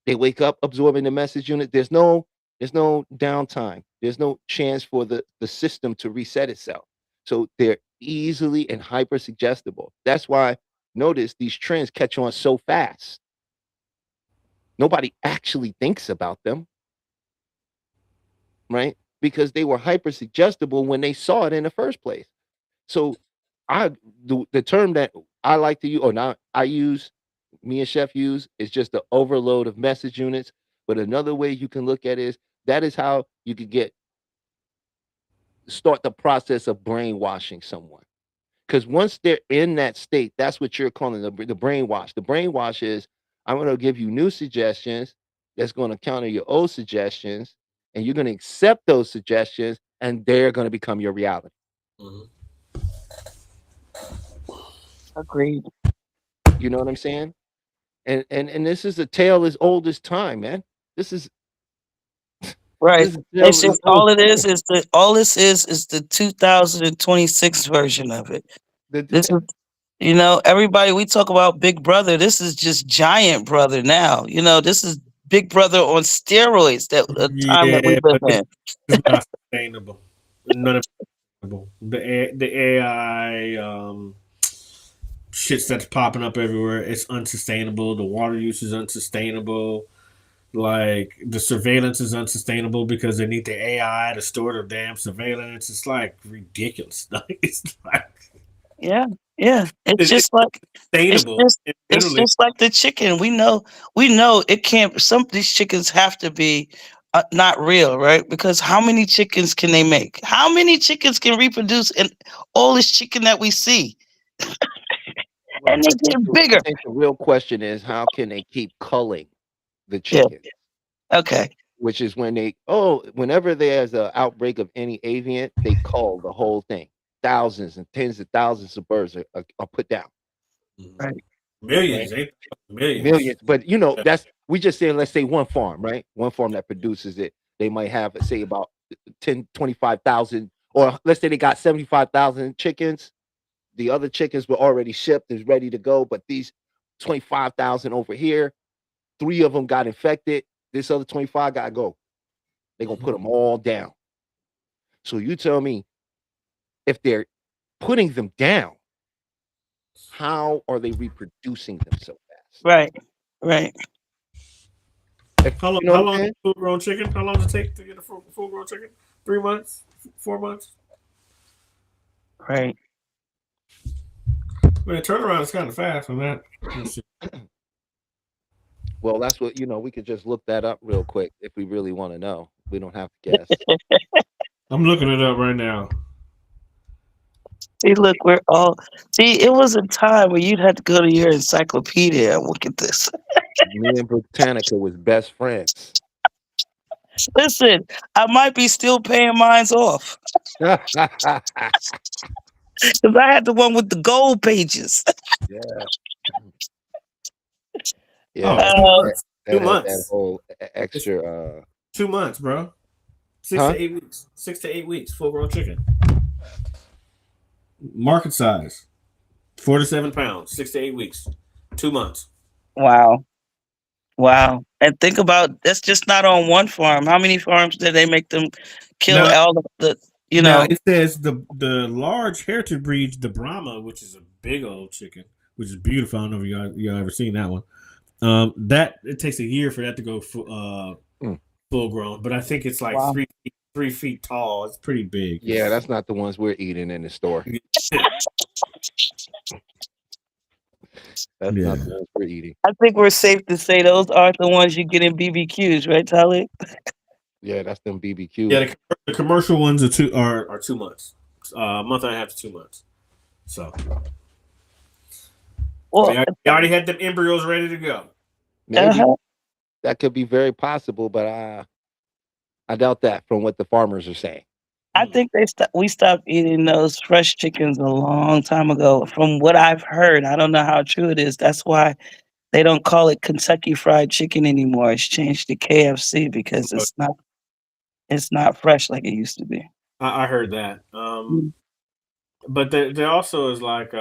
They wake up absorbing the message unit. There's no downtime. There's no chance for the system to reset itself. So they're easily and hyper suggestible. That's why notice these trends catch on so fast. Nobody actually thinks about them. right? Because they were hyper suggestible when they saw it in the first place. So the term that I like to use, or not I use, me and Chef use, is just the overload of message units. But another way you can look at it is that is how you could start the process of brainwashing someone. Because once they're in that state, that's what you're calling the brainwash. The brainwash is, I'm going to give you new suggestions that's going to counter your old suggestions, and you're going to accept those suggestions, and they're going to become your reality. Mhm. Agreed. You know what I'm saying? And this is a tale as old as time, man. This is Right. this is a tale It's as just old all it as is the all this is the 2026 version of it. This time. is, you know, everybody, we talk about Big Brother. This is just Giant Brother now. You know, this is Big Brother on steroids. That the time that we Yeah, live but in. it's not sustainable. None of it is sustainable. The AI shits that's popping up everywhere. It's unsustainable. The water use is unsustainable. Like the surveillance is unsustainable because they need the AI to store the damn surveillance. It's like ridiculous. It's like Yeah, yeah. It's it's just like it's sustainable. just It's it's literally just like the chicken. We know it can't. Some of these chickens have to be not real, right? Because how many chickens can they make? How many chickens can reproduce in all this chicken that we see? Well, And they get I bigger. think the real question is how can they keep culling the Yeah. chicken? Okay. Which is when whenever there's an outbreak of any avian, they cull the whole thing. Thousands and tens of thousands of birds are put down, Right. millions, right? ain't millions. Millions. But we just saying, let's say one farm, right? One farm that produces it, they might have, say, about 10, 25,000, or let's say they got 75,000 chickens. The other chickens were already shipped, is ready to go, but these 25,000 over here, 3 of them got infected. This other 25 got to go. They're going to put them all down. So you tell me, if they're putting them down, how are they reproducing them so fast? Right. Right. How long? You know How what I'm long is saying? full grown chicken? How long does it take to get a full grown chicken? 3 months? 4 months? Right. I mean, turnaround is kind of fast on that. Well, that's what, we could just look that up real quick if we really want to know. We don't have to guess. I'm looking it up right now. See, look, we're all see. It was a time where you'd have to go to your encyclopedia and look at this. Me and Britannica was best friends. Listen, I might be still paying mines off Yeah. because I had the one with the gold pages. Yeah, Oh, that, 2 months. that Two had that months. whole It's extra 2 months, bro. 6 huh? to 8 weeks. 6 to 8 weeks. Full grown chicken. Market size: 4 to 7 pounds. 6 to 8 weeks. 2 months. Wow, wow! And think about that's just not on one farm. How many farms did they make them kill Now, all of the? You now know, it says the large heritage breeds, the Brahma, which is a big old chicken, which is beautiful. I don't know if y'all ever seen that one. That it takes a year for that to go full grown, but I think it's like wow. 3 feet tall. It's pretty big. Yeah, that's not the ones we're eating in the store. That's not Yeah. the ones we're eating. I think we're safe to say those aren't the ones you get in BBQs, right, Tali? Yeah, that's them Yeah, BBQs. the commercial ones are 2 months, a month and a half to 2 months. So Well, they already had them embryos ready to go. Maybe uh-huh. that could be very possible, but I doubt that from what the farmers are saying. I think we stopped eating those fresh chickens a long time ago. From what I've heard, I don't know how true it is. That's why they don't call it Kentucky Fried Chicken anymore. It's changed to KFC because it's not fresh like it used to be. I heard that. Mm. But there also is like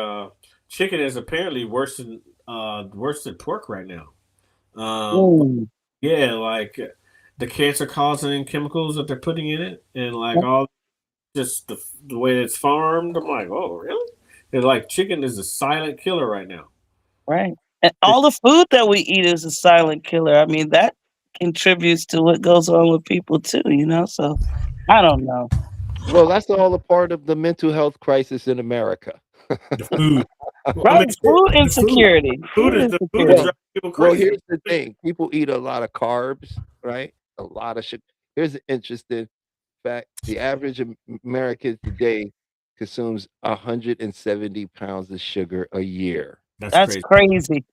chicken is apparently worse than pork right now. Mm. Yeah, like the cancer causing chemicals that they're putting in it, and like all just the way it's farmed. I'm like, oh really? It's like chicken is a silent killer right now. Right. And all the food that we eat is a silent killer. I mean, that contributes to what goes on with people too, you know? So I don't know. Well, that's all a part of the mental health crisis in America. The food. Well, I Right? mean, shit, Food the food. insecurity. Food is the food is Well, Insecurity. driving people well, crazy. here's the thing: people eat a lot of carbs, right? A lot of sugar. Here's an interesting fact: the average American today consumes 170 pounds of sugar a year. That's That's crazy. crazy.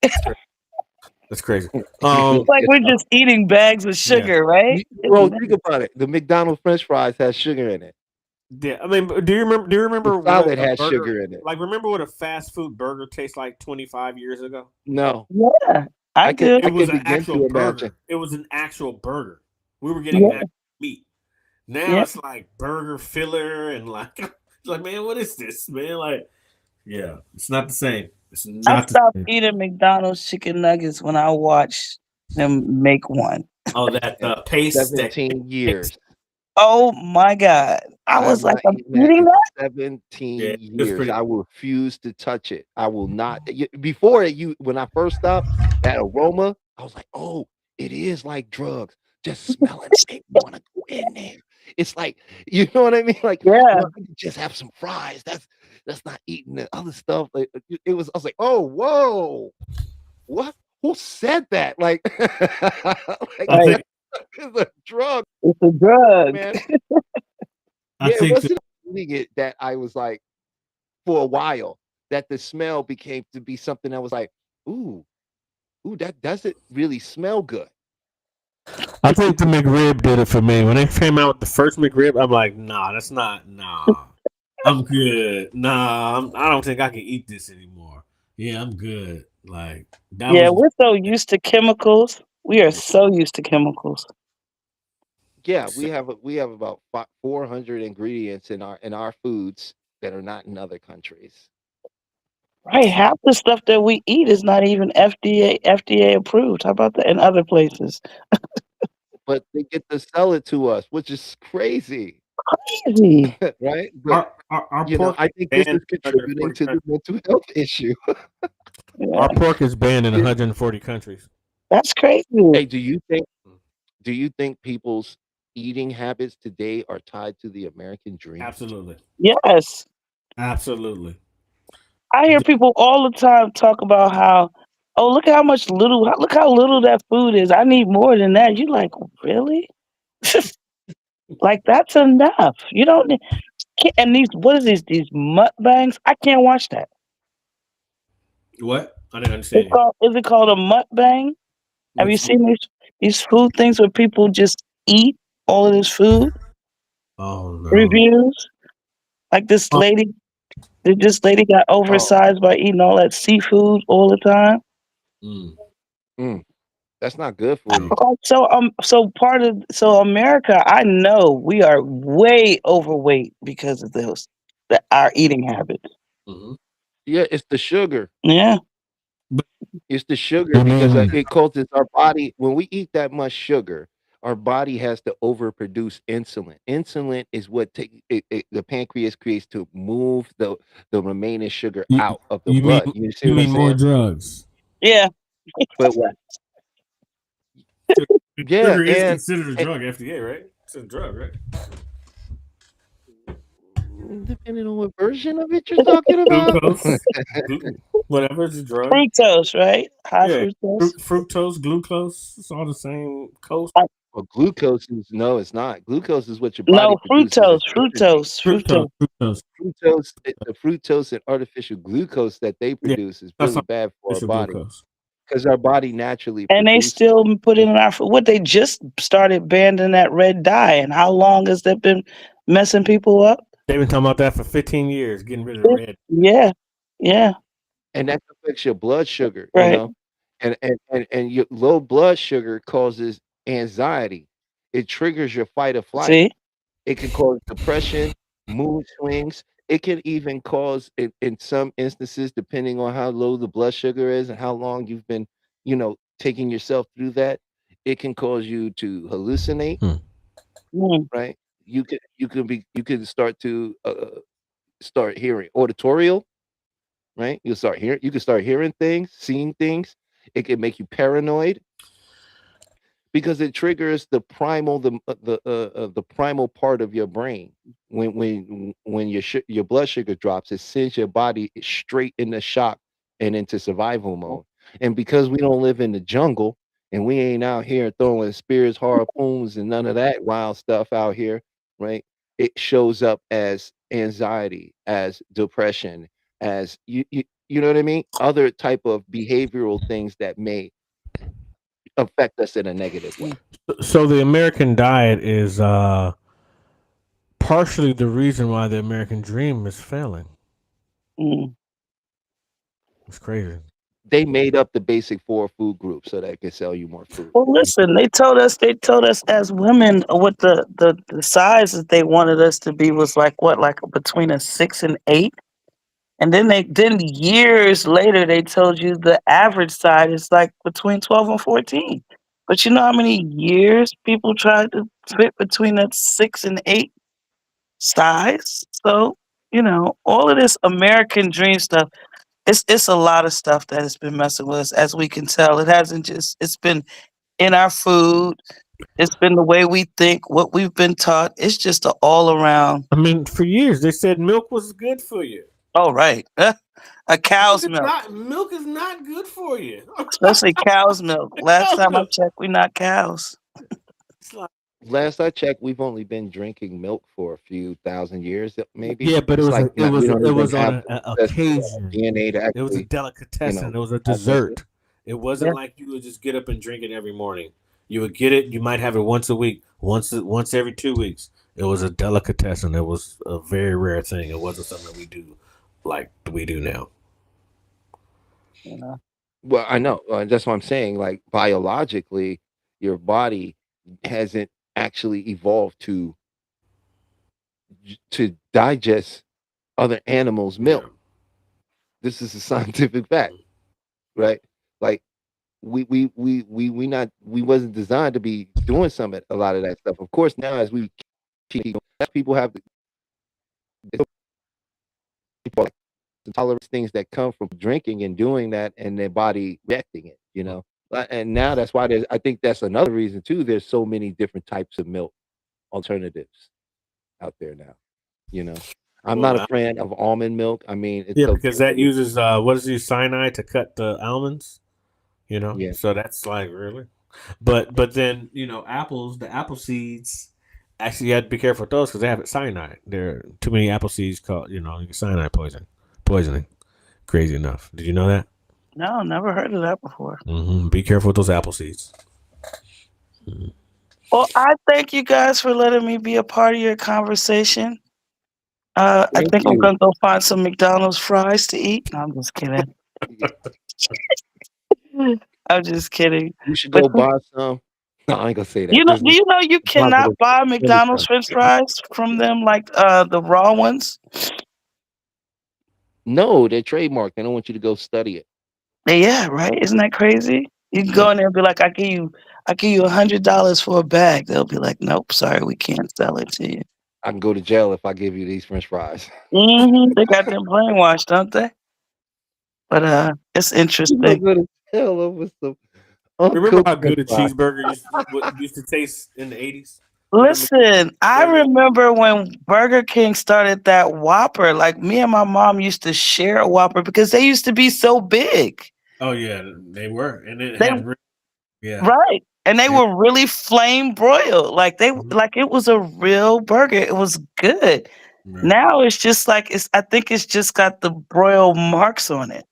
That's crazy. It's like we're just eating bags of sugar, right? Well, think about it. The McDonald's French fries has sugar in it. Yeah, I mean, do you remember The what salad a has burger, sugar in it. like remember what a fast food burger tastes like 25 years ago? No, Yeah, I do. It was can an begin actual to burger. imagine. It was an actual burger. We were getting Yeah, actual meat. Now yeah. it's like burger filler and like it's like, man, what is this, man? Like, yeah, it's not the same. It's I not the stopped same. eating McDonald's chicken nuggets when I watched them make one. Oh, that paste that 17 years. Oh my God. I I have was like, not I'm eaten that eating in that? 17 yeah, it's years. pretty. I will refuse to touch it. I will not. Before you, when I first stopped, that aroma, I was like, oh, it is like drugs. Just smell it, make me want to go in there. It's like, you know what I mean? Like, Yeah. I could just have some fries. That's not eating the other stuff. Like, it was. I was like, oh, whoa, what? Who said that? Like, like I think it's a drug, It's a drug. man. I Yeah, it think wasn't eating it that I was like for a while that the smell became to be something that was like, ooh, that doesn't really smell good. I think the McRib did it for me. When they came out with the first McRib, I'm like, nah, that's not. Nah, I'm good. Nah, I don't think I can eat this anymore. Yeah, I'm good. Like that Yeah, was. we're so used to chemicals. We are so used to chemicals. Yeah, we have about 400 ingredients in our foods that are not in other countries, Right. Half the stuff that we eat is not even FDA approved. How about that in other places? but they get to sell it to us, which is crazy, Crazy. right? But our you know, pork I is think this banned is in contributing 140 to the countries. mental health issue. Yeah. Our pork is banned in 140 countries. That's crazy. Hey, do you think people's eating habits today are tied to the American dream? Absolutely, Yes. absolutely. I hear people all the time talk about how, oh, look how little that food is. I need more than that. You like, really? Like that's enough. You don't need, and these what is these mukbangs? I can't watch that. What? I didn't It's understand you. called is it called a mukbang? Have you What's seen these food things where people just eat all of this food oh no. reviews? Like this lady got Oh, oversized by eating all that seafood all the time. Mm. that's not good for you. So America, I know we are way overweight because of our eating habits. Mm-hmm. Yeah, it's the sugar. Yeah. It's the sugar I because mean, it causes our body when we eat that much sugar, our body has to overproduce insulin. Insulin is what the pancreas creates to move the remaining sugar you, out of the you mean blood. You see you what I'm mean more saying? drugs? Yeah. But what? Yeah, Sugar is considered a drug, FDA, right? It's a drug, right? depending on what version of it you're talking about. Glucose, whatever, it's a drug. Fructose, right? High Yeah, fructose. fructose, glucose, it's all the same coast. Well, glucose is no, it's not. Glucose is what your body No, produces as energy. Fructose. The fructose and artificial glucose that they Yeah, produce is that's really bad for our artificial body glucose. because our body naturally And they produces still it. put it in our food. What they just started banning that red dye, and how long has that been messing people up? They've been talking about that for 15 years, getting rid of the red. Yeah, yeah, And that affects your blood sugar, you right. know, and your low blood sugar causes anxiety. It triggers your fight or flight. See, It can cause depression, mood swings. It can even cause, in some instances, depending on how low the blood sugar is and how long you've been, taking yourself through that, it can cause you to hallucinate, Mm, right? You can start to start hearing auditorial, right? You can start hearing things, seeing things. It can make you paranoid because it triggers the primal part of your brain. When your blood sugar drops, it sends your body straight into shock and into survival mode. And because we don't live in the jungle and we ain't out here throwing spears, harpoons, and none of that wild stuff out here, right? It shows up as anxiety, as depression, as you know what I mean? Other type of behavioral things that may affect us in a negative way. So the American diet is partially the reason why the American dream is failing. Mm. It's crazy. They made up the basic 4 food groups so they can sell you more food. Well, listen, they told us as women what the size that they wanted us to be was like between a 6 and 8. And then years later they told you the average size is like between 12 and 14. But you know how many years people tried to fit between that 6 and 8 size? So, all of this American dream stuff, it's a lot of stuff that has been messing with us, as we can tell. It hasn't just it's been in our food. It's been the way we think, what we've been taught. It's just an all around. I mean, for years they said milk was good for you. Oh, right. A cow's milk. Milk is not good for you. Especially cow's milk. Last time I checked, we're not cows. Last I checked, we've only been drinking milk for a few thousand years, maybe. Yeah, but it was like it we don't even was on have an the occasion. DNA to It was a actually, delicatessen. know, It was a have it. dessert. It wasn't Yeah. like you would just get up and drink it every morning. You would get it. You might have it once a week, once every 2 weeks. It was a delicatessen. It was a very rare thing. It wasn't something we do like we do now. Well, I know. That's what I'm saying. Like biologically, your body hasn't actually evolved to digest other animals' milk. This is a scientific fact, right? Like we wasn't designed to be doing a lot of that stuff. Of course, now as we keep people have tolerance things that come from drinking and doing that, and their body reacting it. And now that's why I think that's another reason too. There's so many different types of milk alternatives out there now. I'm not a fan of almond milk. I mean, it's Yeah, so because that uses what is it, cyanide to cut the almonds. Yeah. So that's like really, but then apples, the apple seeds. Actually, you have to be careful with those because they have cyanide. There are too many apple seeds called cyanide poisoning. Crazy enough. Did you know that? No, never heard of that before. Be careful with those apple seeds. Well, I thank you guys for letting me be a part of your conversation. I Thank think I'm you. gonna go find some McDonald's fries to eat. No, I'm just kidding. I'm just kidding. You should But go buy some. No, I ain't gonna say that. do This is you know you cannot positive. buy McDonald's French fries from them like the raw ones? No, they're trademarked. They don't want you to go study it. Yeah, right. Isn't that crazy? You can go in there and be like, I give you $100 for a bag. They'll be like, nope, sorry, we can't sell it to you. I can go to jail if I give you these French fries. They got them brainwashed, don't they? But it's interesting. Go to jail over some Remember how uncooked good a French fries. cheeseburger used to taste in the 80s? Listen, I remember when Burger King started that Whopper. Like me and my mom used to share a Whopper because they used to be so big. Oh yeah, they were, and it They- had yeah. Right. And they Yeah. were really flame broiled. Like like it was a real burger. It was good. Right. Now it's just like I think it's just got the broil marks on it.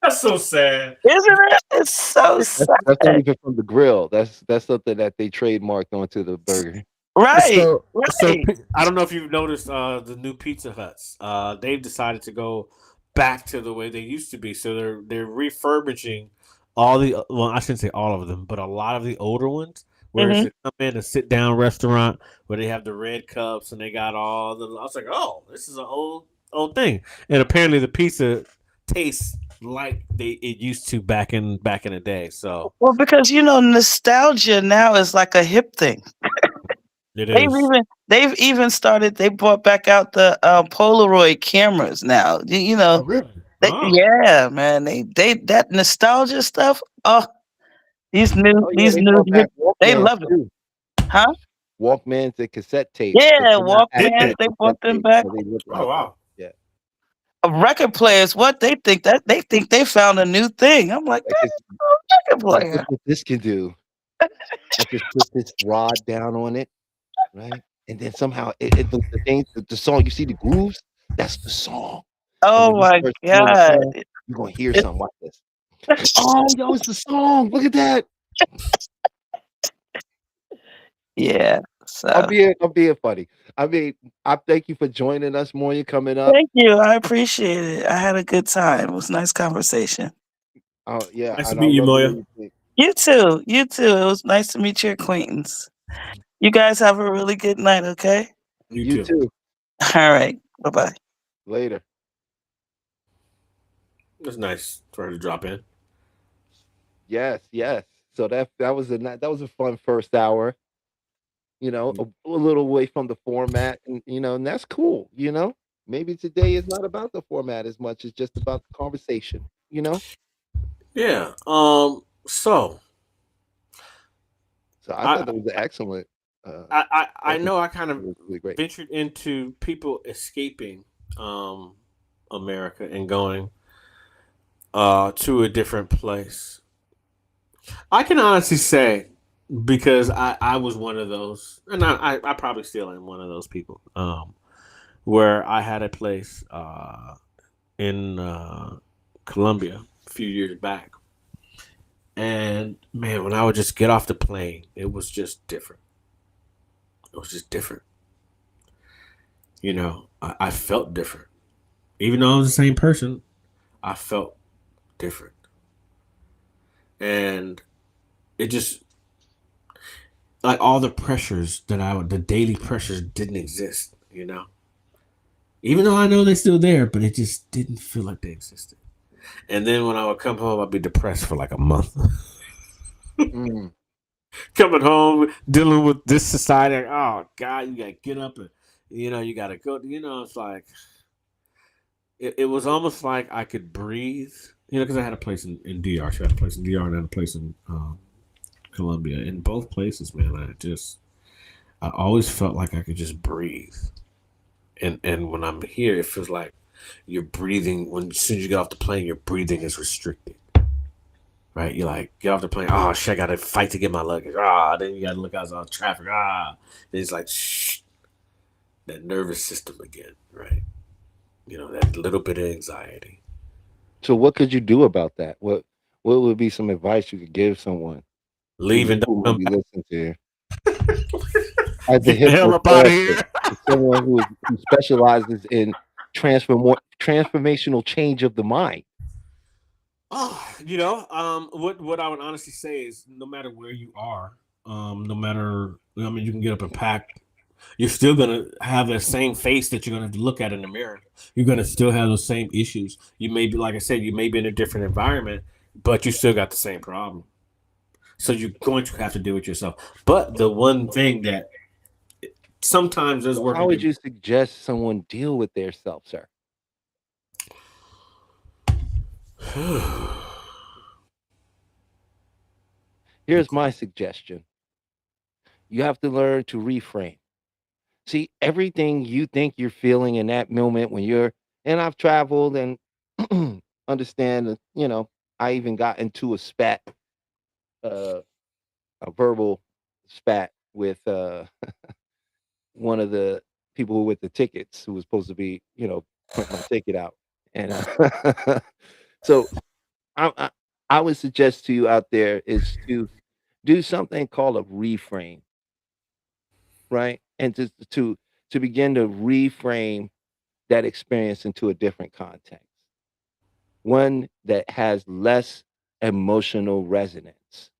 That's so sad. Isn't it? It's so sad. That's not even from the grill. That's something that they trademarked onto the burger. Right. So right. I don't know if you've noticed the new Pizza Huts. They've decided to go back to the way they used to be. So they're refurbishing I shouldn't say all of them, but a lot of the older ones. Where it's a come in a sit down restaurant where they have the red cups and they got all the. I was like, oh, this is an old thing, and apparently the pizza tastes like it used to back in the day. So Well, because nostalgia now is like a hip thing. it is. They've even started. They brought back out the Polaroid cameras now. Oh, really? Oh. Yeah, man. They that nostalgia stuff. Oh, these new Oh yeah, they brought back they Walkmans love it, too. huh? Walkmans and cassette tapes, but Yeah, they're not Did Walkmans. they? actual They cassette brought them tapes, back. but they look Oh like them. wow. Yeah, Record players. What they think they found a new thing. I'm like, like that's it's a record like look player. what this can do. I just put this rod down on it, right? And then somehow the thing, the song, you see the grooves? That's the song. And Oh when you my start singing the god. song, you're gonna hear something like this. Oh, yo, it's the song. Look at that. Yeah. I'm So being funny. I mean, I thank you for joining us, Moya, coming up. thank you. I appreciate it. I had a good time. It was a nice conversation. Oh yeah, Nice to and I meet you, love the way Moya. you think. You too. You too. It was nice to meet your acquaintance. You guys have a really good night, okay? You You too. too. All right. Bye-bye. Later. It's nice for her to drop in. Yes, yes. So that was that was a fun first hour. You know, a little away from the format, and and that's cool. Maybe today is not about the format as much as just about the conversation. Yeah. So So I thought I that was excellent. I It know I kind of was really great. ventured into people escaping America and going to a different place. I can honestly say, because I was one of those, and I probably still am one of those people, where I had a place in Colombia a few years back. And man, when I would just get off the plane, it was just different. It was just different. I felt different. Even though I was the same person, I felt different. And it just, like all the pressures the daily pressures didn't exist. Even though I know they're still there, but it just didn't feel like they existed. And then when I would come home, I'd be depressed for like a month. Mm. Coming home, dealing with this society. Like, oh God, you gotta get up and you gotta go. It's like it was almost like I could breathe. Because I had a place in DR. So I had a place in DR and I had a place in Colombia. In both places, man, I always felt like I could just breathe. And when I'm here, it feels like you're breathing. As soon as you get off the plane, your breathing is restricted. Right? You like get off the plane. Oh shit! I gotta fight to get my luggage. Then you gotta look outside traffic. Then it's like shh, that nervous system again. Right? That little bit of anxiety. So what could you do about that? What would be some advice you could give someone Leave and who don't might come be back. listening to you? As a Get the hell up out of here. hypnotherapist, someone who specializes in transformational change of the mind. What I would honestly say is no matter where you are, no matter you can get up and pack, you're still gonna have that same face that you're gonna have to look at in the mirror. You're gonna still have those same issues. You may be, like I said, you may be in a different environment, but you still got the same problem. So you're going to have to deal with yourself. But the one thing that sometimes does work. How would you suggest someone deal with their self, sir? Here's my suggestion. You have to learn to reframe. See, everything you think you're feeling in that moment and I've traveled and understand that, I even got into a spat, a verbal spat with one of the people who with the tickets who was supposed to be, print my ticket out. And so I I would suggest to you out there is to do something called a reframe, right? And to begin to reframe that experience into a different context, one that has less emotional resonance.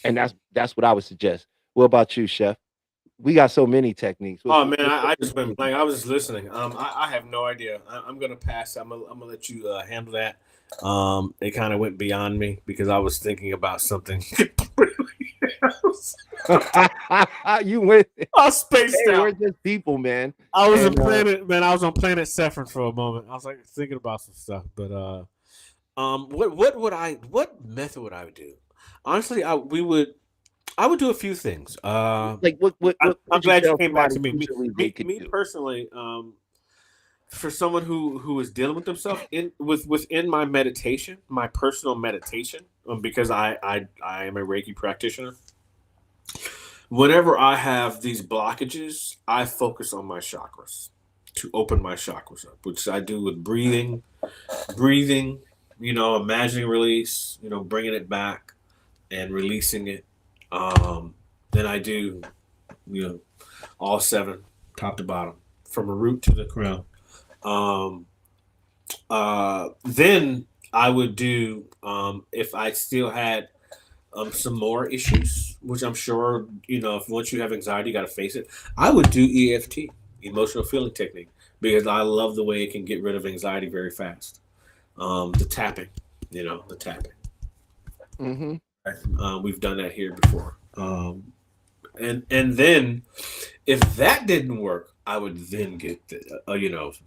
And that's what I would suggest. What about you, Chef? We got so many techniques. Oh man, I just went blank. I was just listening. I have no idea. I'm gonna pass. I'm gonna let you handle that. It kind of went beyond me because I was thinking about something. You went. I spaced Hey, out. we're just people, man. I was And, on planet, man. I was on planet Saffron for a moment. I was like thinking about some stuff, but what method would I do? Honestly, I would do a few things. like, what I'm would you glad you tell came back somebody to me. usually they could Me do? personally, for someone who is dealing with themselves within my meditation, my personal meditation, because I am a Reiki practitioner. Whenever I have these blockages, I focus on my chakras to open my chakras up, which I do with breathing, imagining release, bringing it back and releasing it. Then I do, you know, all seven, top to bottom, from a root to the crown. Um, then I would do, if I still had some more issues, which I'm sure, if once you have anxiety, you got to face it. I would do EFT, emotional feeling technique, because I love the way it can get rid of anxiety very fast. The tapping, the tapping. Mm-hmm. We've done that here before. And then if that didn't work, I would then get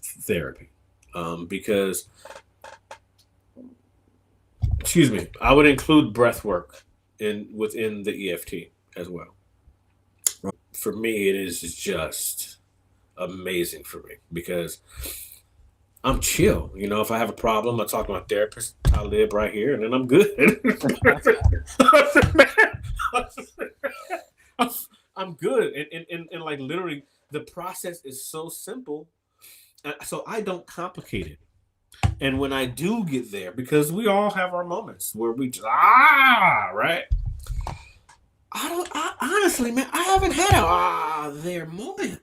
therapy, because excuse me, I would include breath work within the EFT as well. For me, it is just amazing for me because I'm chill. If I have a problem, I talk to my therapist. I live right here, and then I'm good. I'm good, and like literally, the process is so simple, so I don't complicate it. And when I do get there, because we all have our moments where we just right. Honestly, man, I haven't had a there moment.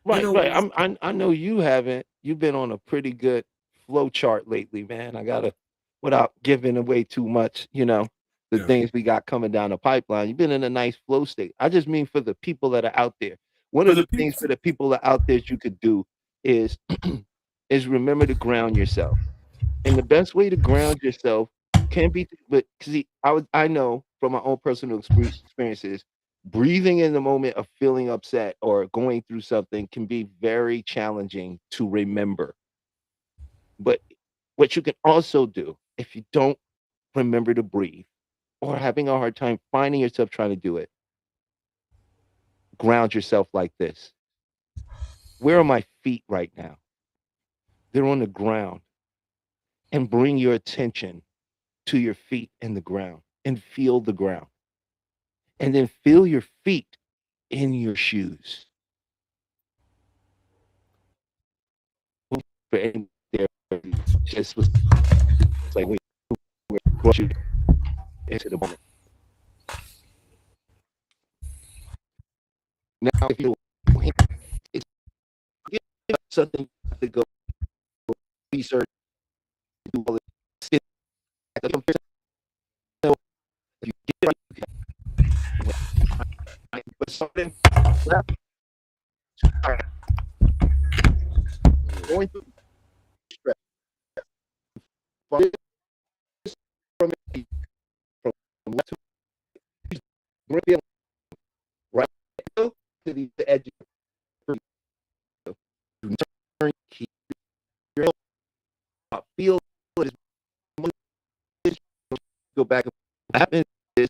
Right, right. I know you haven't. You've been on a pretty good flow chart lately, man. I gotta, without giving away too much, the Yeah. things we got coming down the pipeline. You've been in a nice flow state. I just mean for the people that are out there. One For of the the things people, for the people that are out there you could do is is remember to ground yourself. And the best way to ground yourself can be, but see, I know from my own personal experiences, breathing in the moment of feeling upset or going through something can be very challenging to remember. But what you can also do if you don't remember to breathe or having a hard time finding yourself trying to do it, ground yourself like this. Where are my feet right now? They're on the ground. And bring your attention to your feet in the ground and feel the ground. And then feel your feet in your shoes. For any there, just was like we brought you into the moment. Now, if you it's something to go research, do all this. So if you get it right, but something going through stress from from left to right to the edge of you turn, keep your feel it is go back. What happens is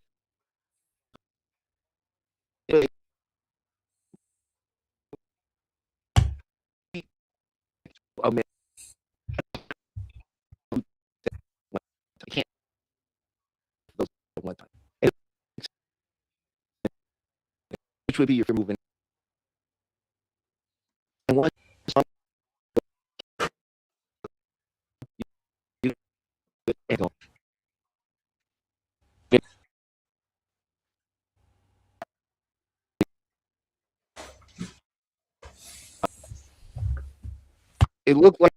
a man can't those one time. Which would be your moving. And one it looked like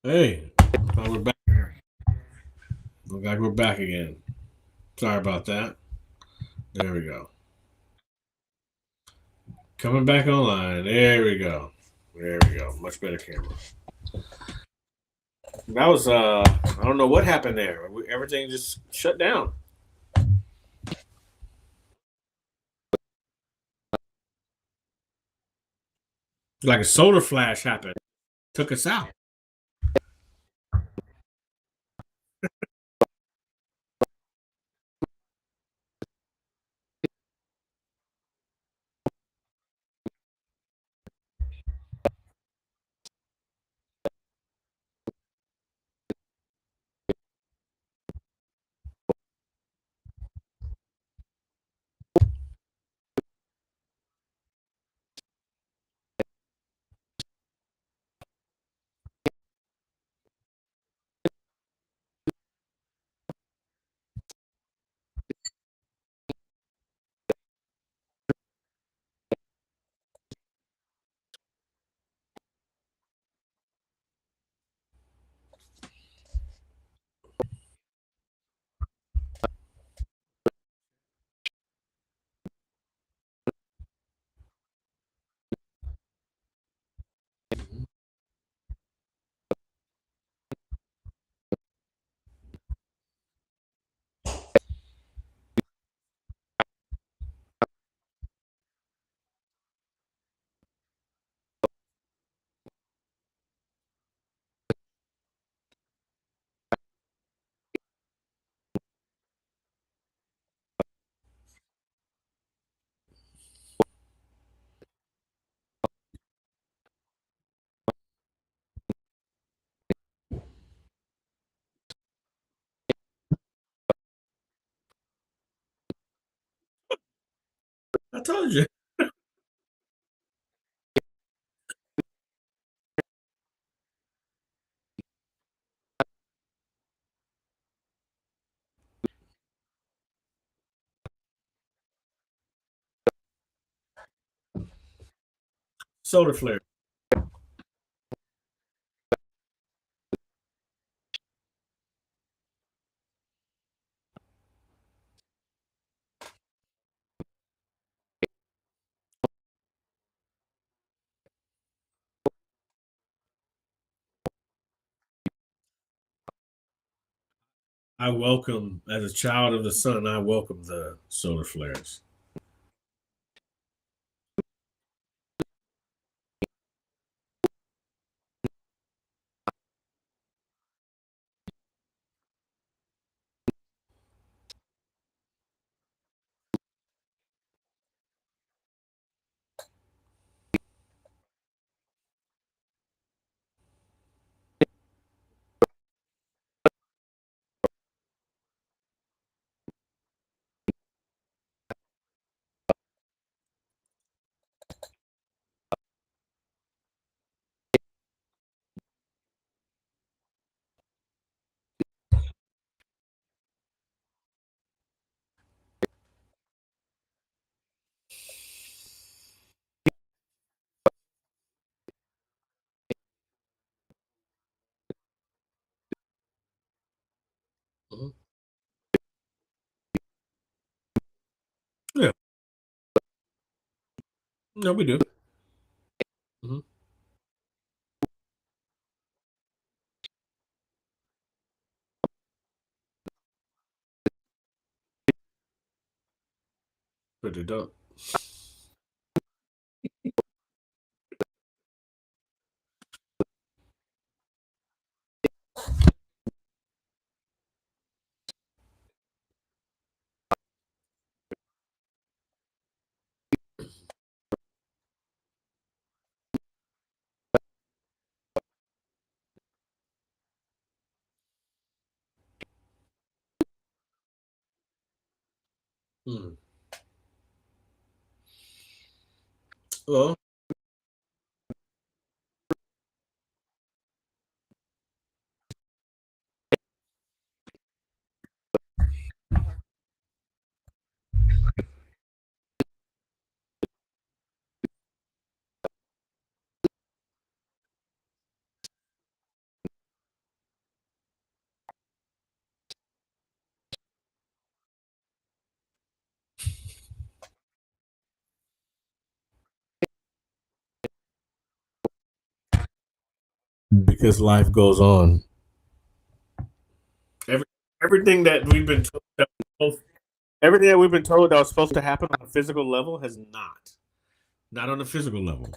Hey, we're back. Look like we're back again. Sorry about that. There we go. Coming back online. There we go. There we go. Much better camera. That was I don't know what happened there. Everything just shut down. Like a solar flash happened. Took us out. I told you. Solar flare. I welcome, as a child of the sun, I welcome the solar flares. Mhm. Yeah. No, we do. Hmm. But they don't. Hmm. Well, because life goes on. Everything that we've been told everything that we've been told that was supposed to happen on a physical level has not on the physical level.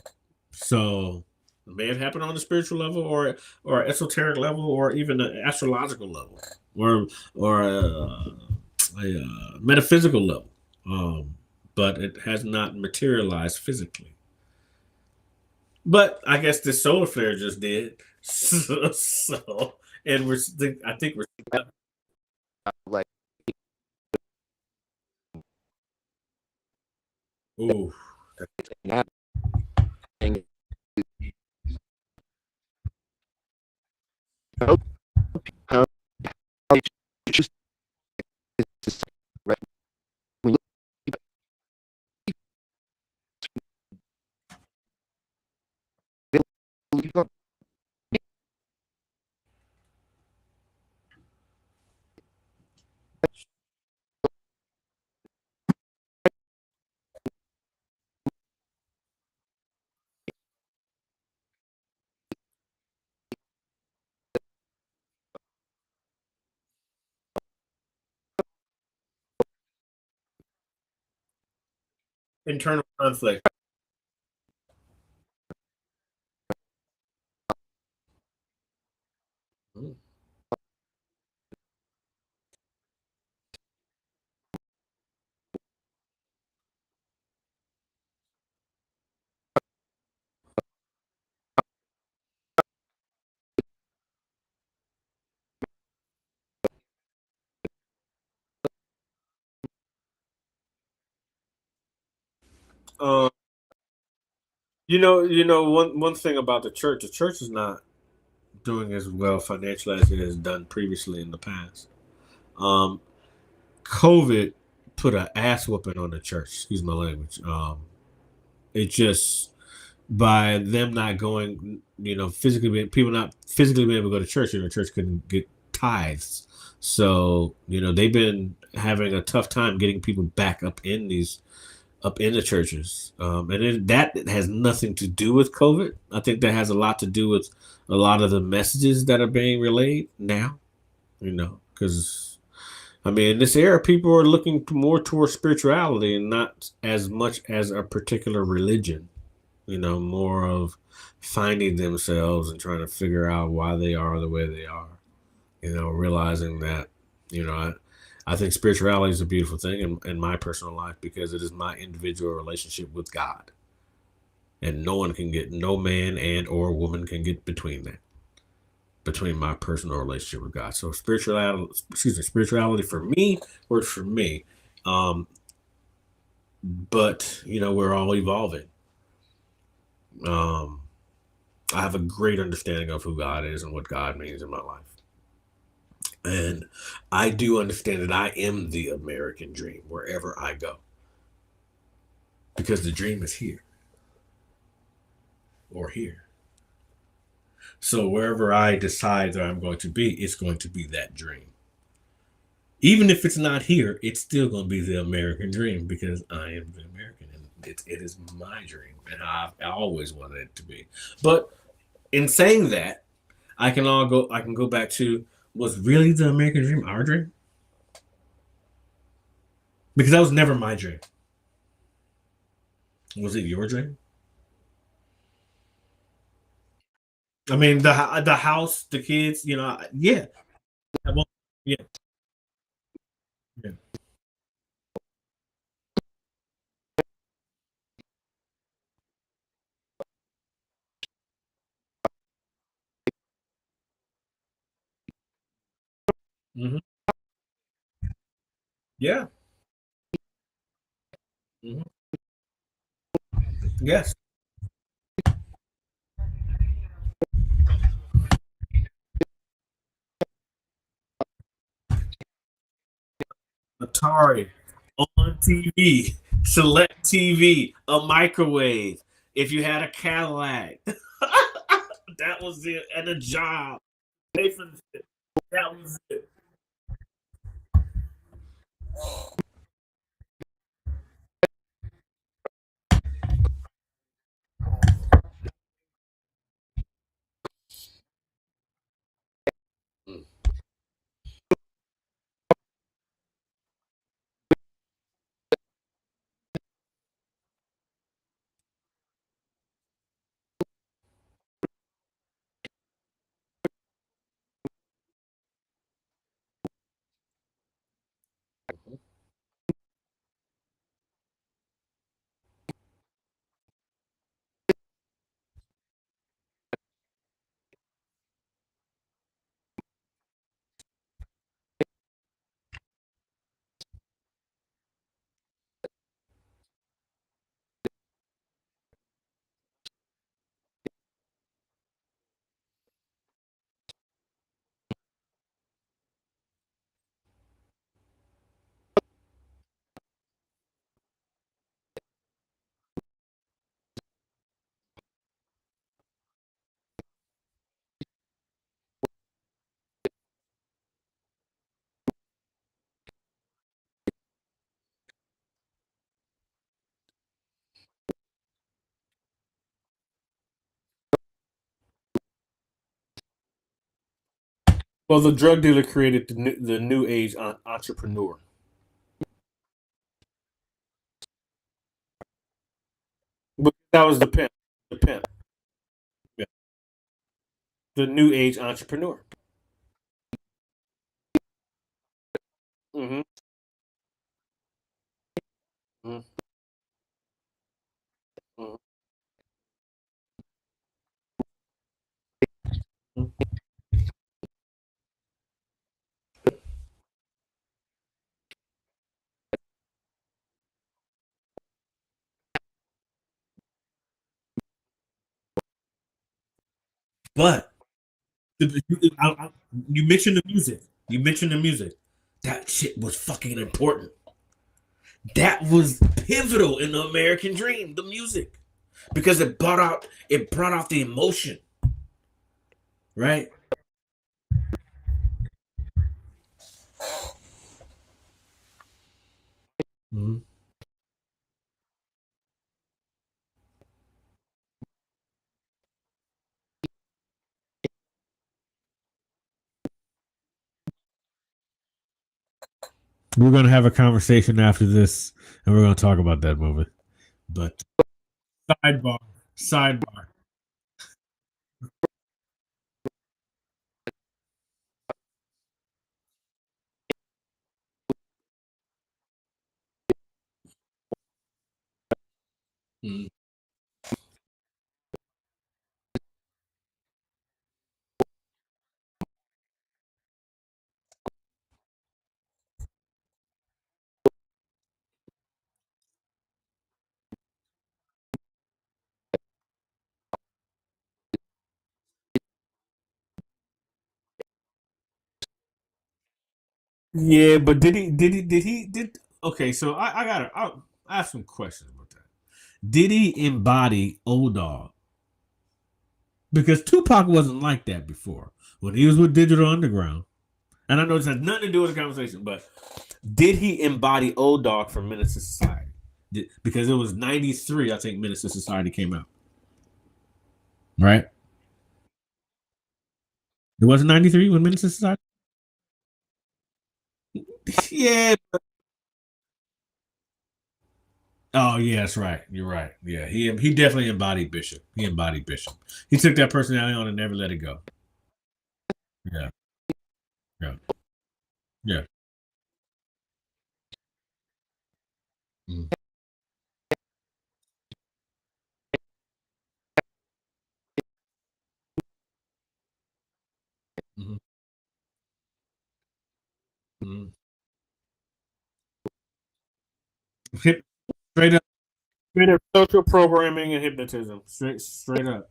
So it may have happened on the spiritual level or esoteric level or even an astrological level or a metaphysical level. But it has not materialized physically. But I guess the solar flare just did. So and I think we're Like, ooh. not and how you choose to right when you Internal conflict. Um, one thing about the church is not doing as well financially as it has done previously in the past. Um, COVID put an ass whooping on the church. Excuse my language. It just by them not going, physically people not physically being able to go to church, church couldn't get tithes. So they've been having a tough time getting people back up in the churches. That has nothing to do with COVID. I think that has a lot to do with a lot of the messages that are being relayed now, because I mean, in this era, people are looking more towards spirituality and not as much as a particular religion, more of finding themselves and trying to figure out why they are the way they are, realizing that, I think spirituality is a beautiful thing in my personal life because it is my individual relationship with God. And no man and or woman can get between that, between my personal relationship with God. So spirituality for me works for me. But we're all evolving. I have a great understanding of who God is and what God means in my life. And I do understand that I am the American dream wherever I go. Because the dream is here or here. So wherever I decide that I'm going to be, it's going to be that dream. Even if it's not here, it's still going to be the American dream because I am the American and it is my dream and I always wanted it to be. But in saying that, I can go back to, was really the American dream our dream? Because that was never my dream. Was it your dream? I mean, the house, the kids, yeah. Well, yeah. Yeah. Hmm. Yeah. Hmm. Yes. Atari on TV, select TV, a microwave. If you had a Cadillac, that was it, and a job. Pay for it. That was it. Well, the drug dealer created the new age entrepreneur. But that was the pimp. The pimp. Yeah. The new age entrepreneur. Mm-hmm. Mm-hmm. Mm-hmm. But you mentioned the music. You mentioned the music. That shit was fucking important. That was pivotal in the American dream. The music, because it brought out the emotion, right? Mhm. We're gonna have a conversation after this, and we're gonna talk about that movie. But sidebar, sidebar. Mm. Yeah, but did okay, so I have some questions about that. Did he embody Old Dog? Because Tupac wasn't like that before when he was with Digital Underground. And I know this has nothing to do with the conversation, but did he embody Old Dog from Menace to Society? Because it was 93, I think Menace to Society came out. Right? It wasn't 93 when Menace to Society? Yeah. Oh, yeah, that's right. You're right. Yeah, he definitely embodied Bishop. He embodied Bishop. He took that personality on and never let it go. Yeah, yeah, yeah. Mm-hmm. Mm-hmm. Mm-hmm. Straight up, straight up social programming and hypnotism. Straight up.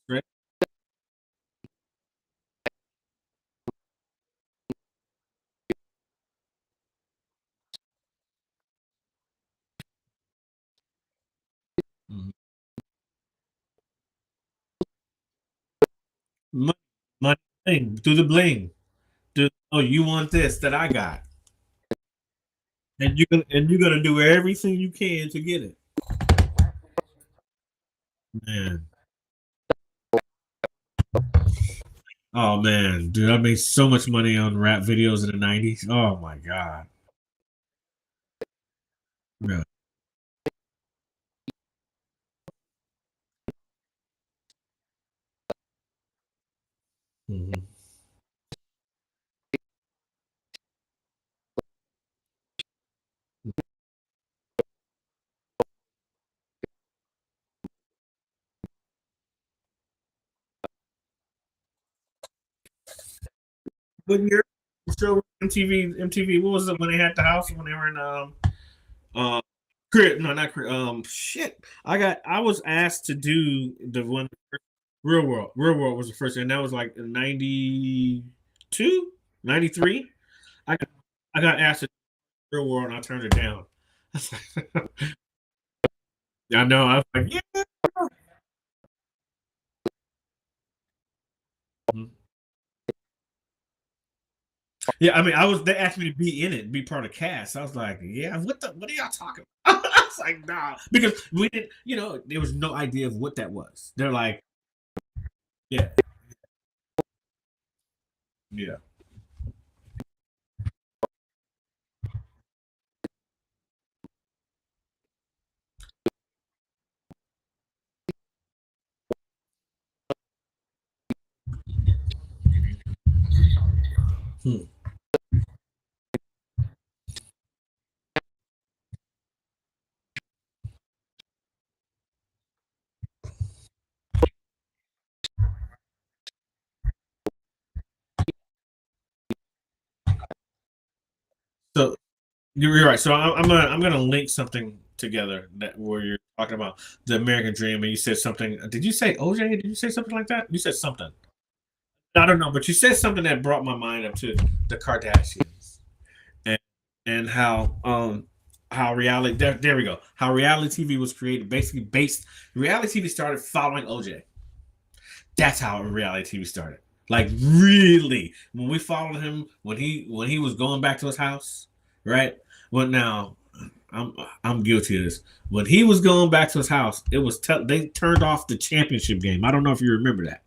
Straight. Mm-hmm. Money, money, bling, do the bling. Oh, you want this that I got, and you're gonna do everything you can to get it, man. Oh man, dude, I made so much money on rap videos in the '90s. Oh my god. Yeah. Mhm. When you're show MTV, what was it when they had the house when they were in uh crib? No, not crib. Shit. I was asked to do the one Real World. Real World was the first, and that was like in 92, 93. I got I got asked to do Real World and I turned it down. I know. I was like, yeah. Mhm. Yeah, I mean, they asked me to be in it, be part of the cast. I was like, yeah, what are y'all talking about? I was like, nah, because we didn't, there was no idea of what that was. They're like, yeah, Yeah. Hmm. So you're right. So I'm gonna link something together that where you're talking about the American Dream, and you said something. Did you say OJ? Did you say something like that? You said something. I don't know, but you said something that brought my mind up to the Kardashians and how reality there we go, how reality TV was created, basically based reality TV started following OJ. That's how reality TV started. Like really, when we followed him when he was going back to his house, right? Well, now I'm I'm guilty of this. When he was going back to his house, it was they turned off the championship game. I don't know if you remember that.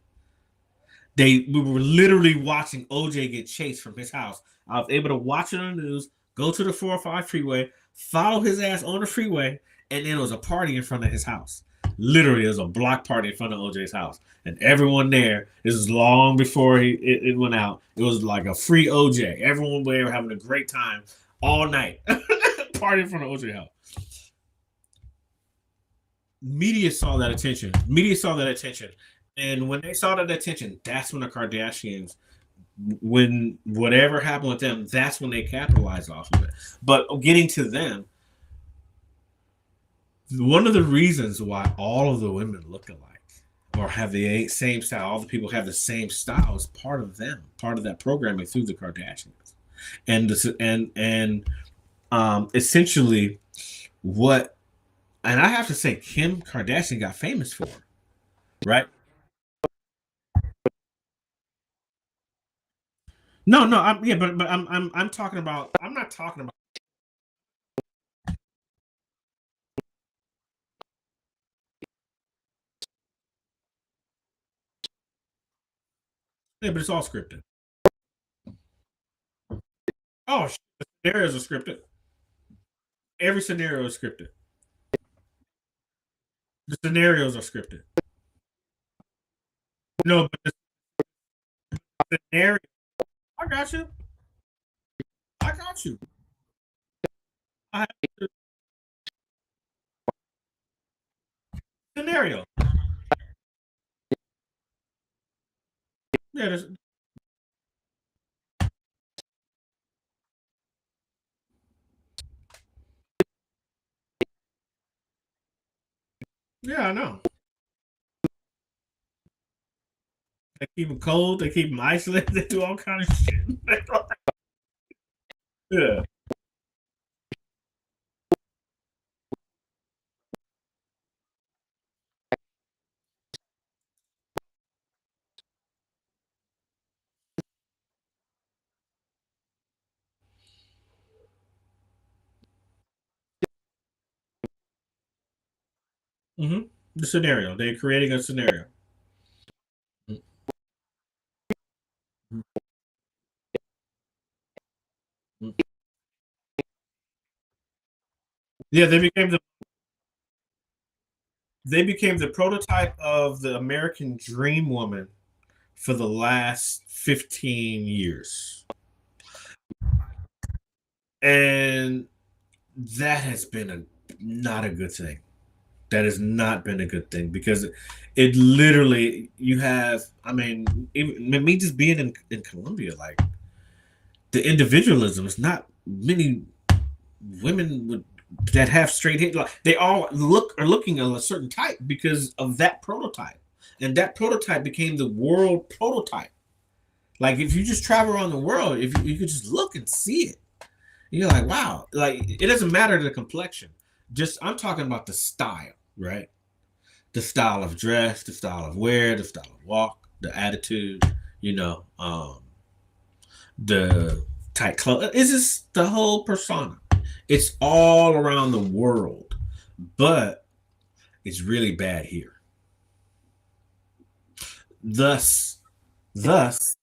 We were literally watching OJ get chased from his house. I was able to watch it on the news, go to the 405 freeway, follow his ass on the freeway, and then it was a party in front of his house. Literally, it was a block party in front of OJ's house, and everyone there. This is long before it went out. It was like a free OJ. Everyone there having a great time all night, party in front of OJ's house. Media saw that attention. Media saw that attention, and when they saw that attention, that's when the Kardashians, when whatever happened with them, that's when they capitalized off of it. But getting to them, one of the reasons why all of the women look alike or have the same style, all the people have the same style, is part of them, part of that programming through the Kardashians, and this and essentially what, and I have to say, Kim Kardashian got famous for, right? No, no, yeah, but I'm talking about. I'm not talking about. Yeah, but it's all scripted. Oh, the scenarios are scripted. Every scenario is scripted. The scenarios are scripted. No, but the scenario. I got you. I got you. I have the scenario. Yeah, yeah, I know. They keep them cold. They keep them isolated. They do all kind of shit. Yeah. Mm-hmm. The scenario. They're creating a scenario. Mhm. Yeah, they became the prototype of the American dream woman for the last 15 years. And that has been a not a good thing. That has not been a good thing because it literally you have, I mean, even me just being in Colombia, like the individualism is not many women would that have straight hair, like they all are looking of a certain type because of that prototype, and that prototype became the world prototype. Like if you just travel around the world, if you could just look and see it, you're like, wow. Like it doesn't matter the complexion. Just I'm talking about the style, right? The style of dress, the style of wear, the style of walk, the attitude, you know, the tight clothes. It's just the whole persona. It's all around the world, but it's really bad here. Thus, thus,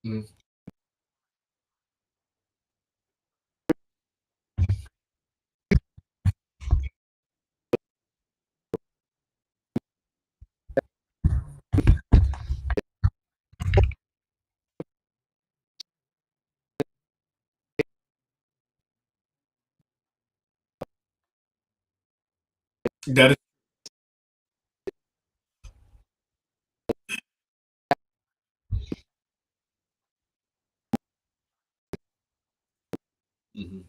Mm. That is. Mhm.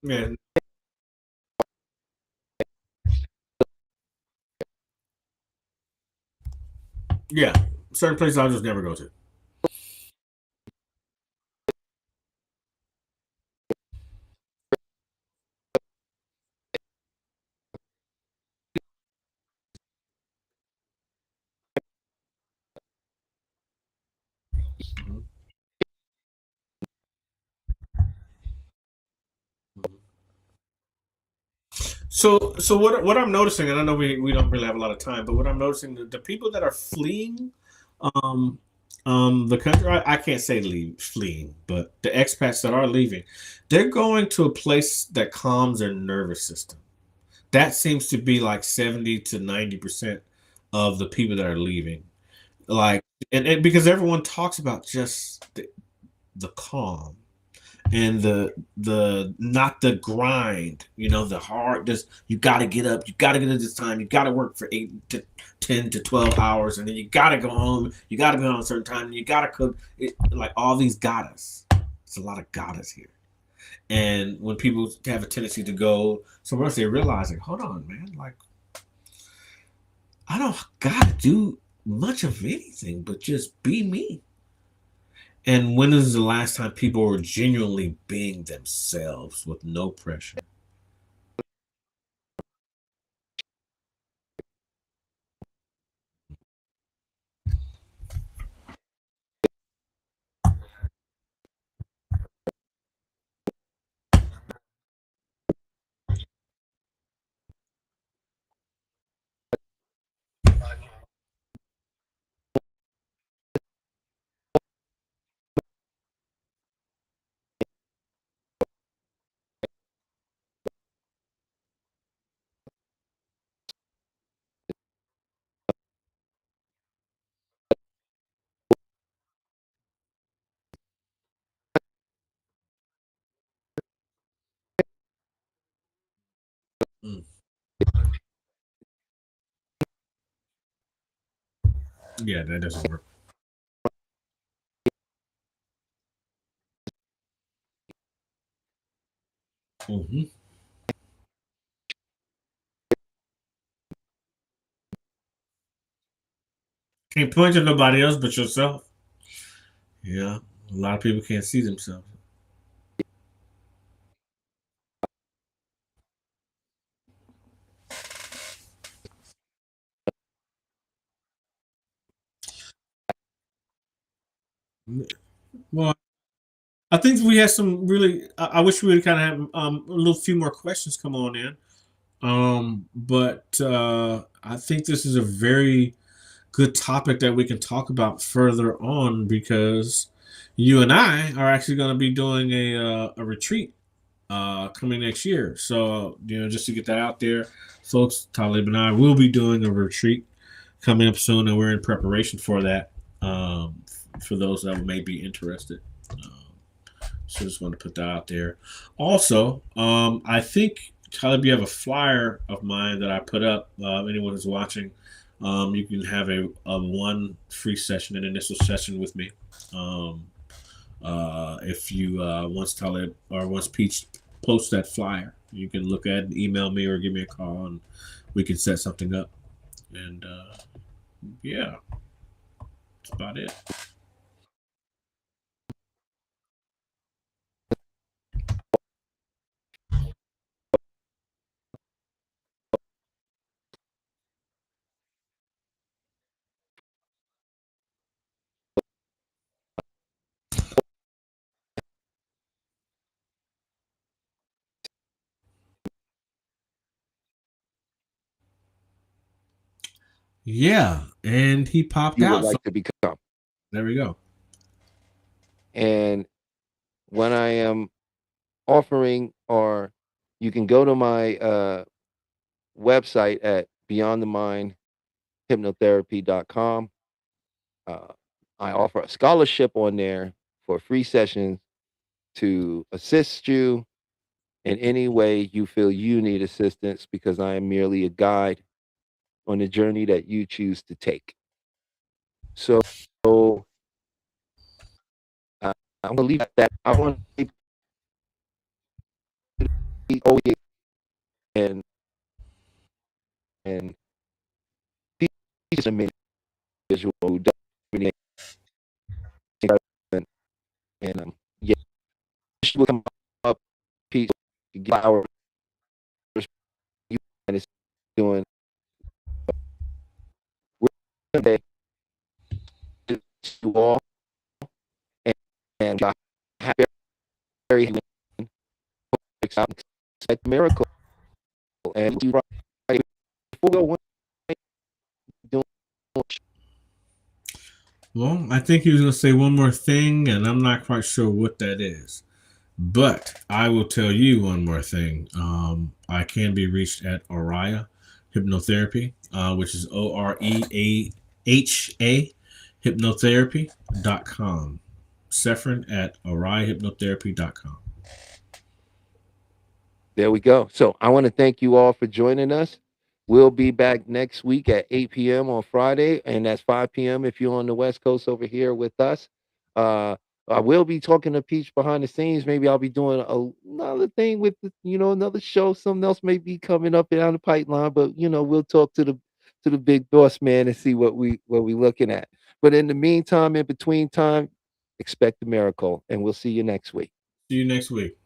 Yeah, yeah. Certain places I'll just never go to. Mhm. Mhm. So what I'm noticing, and I know we don't really have a lot of time, but what I'm noticing, the people that are fleeing, um, the country, I can't say fleeing, but the expats that are leaving, they're going to a place that calms their nervous system. That seems to be like 70 to 90% of the people that are leaving. Like, and because everyone talks about just the calm and the not the grind, the hard, just you got to get up, you got to get at this time, you got to work for 8 to 10 to 12 hours, and then you got to go home, you got to be on a certain time, and you got to cook it, like all these gotta. It's a lot of gotta here. And when people have a tendency to go somewhere else, they realize, like, hold on, man, like, I don't gotta do much of anything but just be me. And when is the last time people were genuinely being themselves with no pressure? Mm. Yeah, that doesn't work. Hmm. Can't point to nobody else but yourself. Yeah, a lot of people can't see themselves. Well, I think we had some really. I wish we would kind of have a little few more questions come on in. But I think this is a very good topic that we can talk about further on because you and I are actually going to be doing a retreat coming next year. So, just to get that out there, folks, Talib and I will be doing a retreat coming up soon, and we're in preparation for that. For those that may be interested. So just want to put that out there. Also, I think Talib, you have a flyer of mine that I put up. Anyone who's watching, you can have a one free session, an initial session with me. Um, if you once Talib or once Peach posts that flyer, you can look at it, email me or give me a call, and we can set something up. And yeah, that's about it. Yeah, and he popped you would out. So like to become. there we go. And when I am offering, or you can go to my website at beyondthemindhypnotherapy.com. Uh, I offer a scholarship on there for free sessions to assist you in any way you feel you need assistance, because I am merely a guide on the journey that you choose to take. So uh, I'm gonna leave it at that. I want to be and and teach an individual who does really and yeah, she will come up, peace, flowers, and it's doing. We're today to all and happy, very expect miracle and you right before we go Well, I think he was going to say one more thing, and I'm not quite sure what that is. But I will tell you one more thing. I can be reached at Oriah Hypnotherapy, which is OREAHA hypnotherapy.com. Sephron at OriahHypnotherapy.com. There we go. So I want to thank you all for joining us. We'll be back next week at 8 p.m. on Friday, and that's 5 p.m. if you're on the West Coast over here with us. I will be talking to Peach behind the scenes. Maybe I'll be doing another thing with another show. Something else may be coming up down the pipeline, but we'll talk to the big boss man and see what we looking at. But in the meantime, in between time, expect a miracle, and we'll see you next week. See you next week.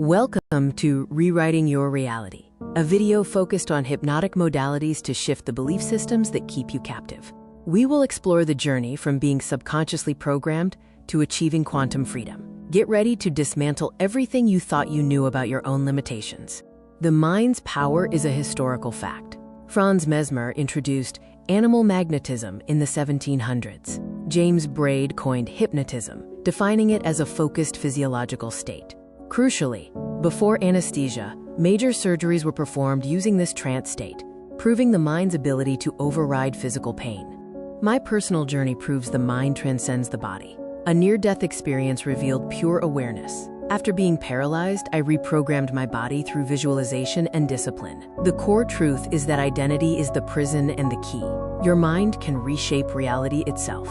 Welcome to Rewriting Your Reality, a video focused on hypnotic modalities to shift the belief systems that keep you captive. We will explore the journey from being subconsciously programmed to achieving quantum freedom. Get ready to dismantle everything you thought you knew about your own limitations. The mind's power is a historical fact. Franz Mesmer introduced animal magnetism in the 1700s. James Braid coined hypnotism, defining it as a focused physiological state. Crucially, before anesthesia, major surgeries were performed using this trance state, proving the mind's ability to override physical pain. My personal journey proves the mind transcends the body. A near-death experience revealed pure awareness. After being paralyzed, I reprogrammed my body through visualization and discipline. The core truth is that identity is the prison and the key. Your mind can reshape reality itself.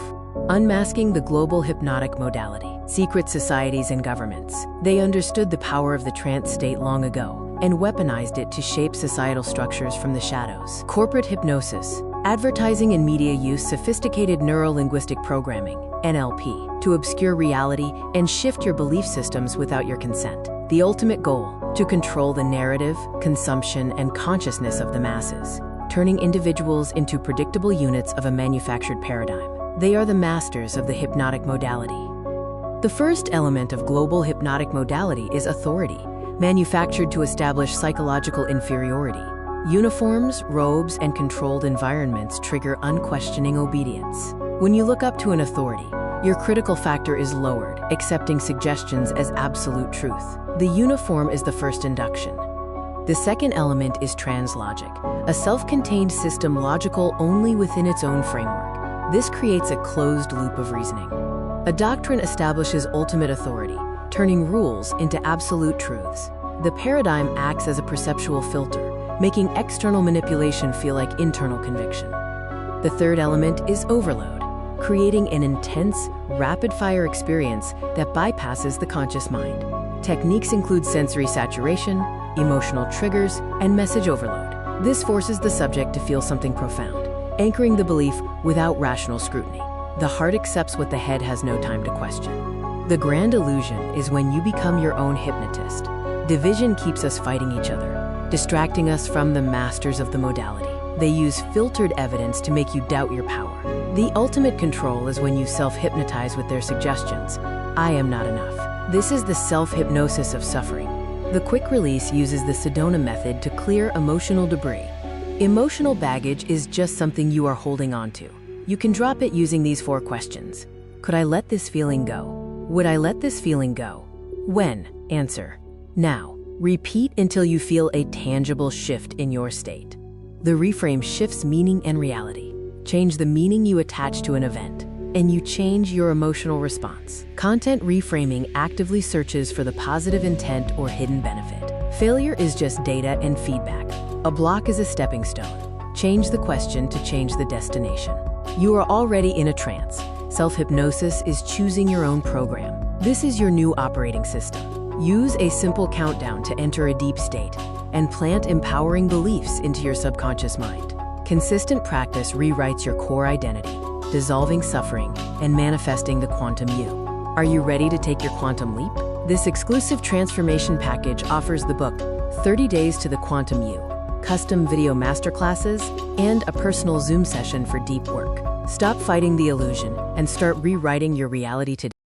Unmasking the global hypnotic modality. Secret societies and governments. They understood the power of the trance state long ago and weaponized it to shape societal structures from the shadows. Corporate hypnosis. Advertising and media use sophisticated neuro-linguistic programming, NLP, to obscure reality and shift your belief systems without your consent. The ultimate goal, to control the narrative, consumption, and consciousness of the masses, turning individuals into predictable units of a manufactured paradigm. They are the masters of the hypnotic modality. The first element of global hypnotic modality is authority, manufactured to establish psychological inferiority. Uniforms, robes, and controlled environments trigger unquestioning obedience. When you look up to an authority, your critical factor is lowered, accepting suggestions as absolute truth. The uniform is the first induction. The second element is translogic, a self-contained system logical only within its own framework. This creates a closed loop of reasoning. A doctrine establishes ultimate authority, turning rules into absolute truths. The paradigm acts as a perceptual filter, making external manipulation feel like internal conviction. The third element is overload, creating an intense, rapid-fire experience that bypasses the conscious mind. Techniques include sensory saturation, emotional triggers, and message overload. This forces the subject to feel something profound, anchoring the belief without rational scrutiny. The heart accepts what the head has no time to question. The grand illusion is when you become your own hypnotist. Division keeps us fighting each other, distracting us from the masters of the modality. They use filtered evidence to make you doubt your power. The ultimate control is when you self-hypnotize with their suggestions. I am not enough. This is the self-hypnosis of suffering. The quick release uses the Sedona method to clear emotional debris. Emotional baggage is just something you are holding on to. You can drop it using these 4 questions. Could I let this feeling go? Would I let this feeling go? When? Answer: now. Repeat until you feel a tangible shift in your state. The reframe shifts meaning and reality. Change the meaning you attach to an event, and you change your emotional response. Content reframing actively searches for the positive intent or hidden benefit. Failure is just data and feedback. A block is a stepping stone. Change the question to change the destination. You are already in a trance. Self-hypnosis is choosing your own program. This is your new operating system. Use a simple countdown to enter a deep state and plant empowering beliefs into your subconscious mind. Consistent practice rewrites your core identity, dissolving suffering and manifesting the quantum you. Are you ready to take your quantum leap? This exclusive transformation package offers the book 30 Days to the Quantum You, custom video masterclasses, and a personal Zoom session for deep work. Stop fighting the illusion and start rewriting your reality today.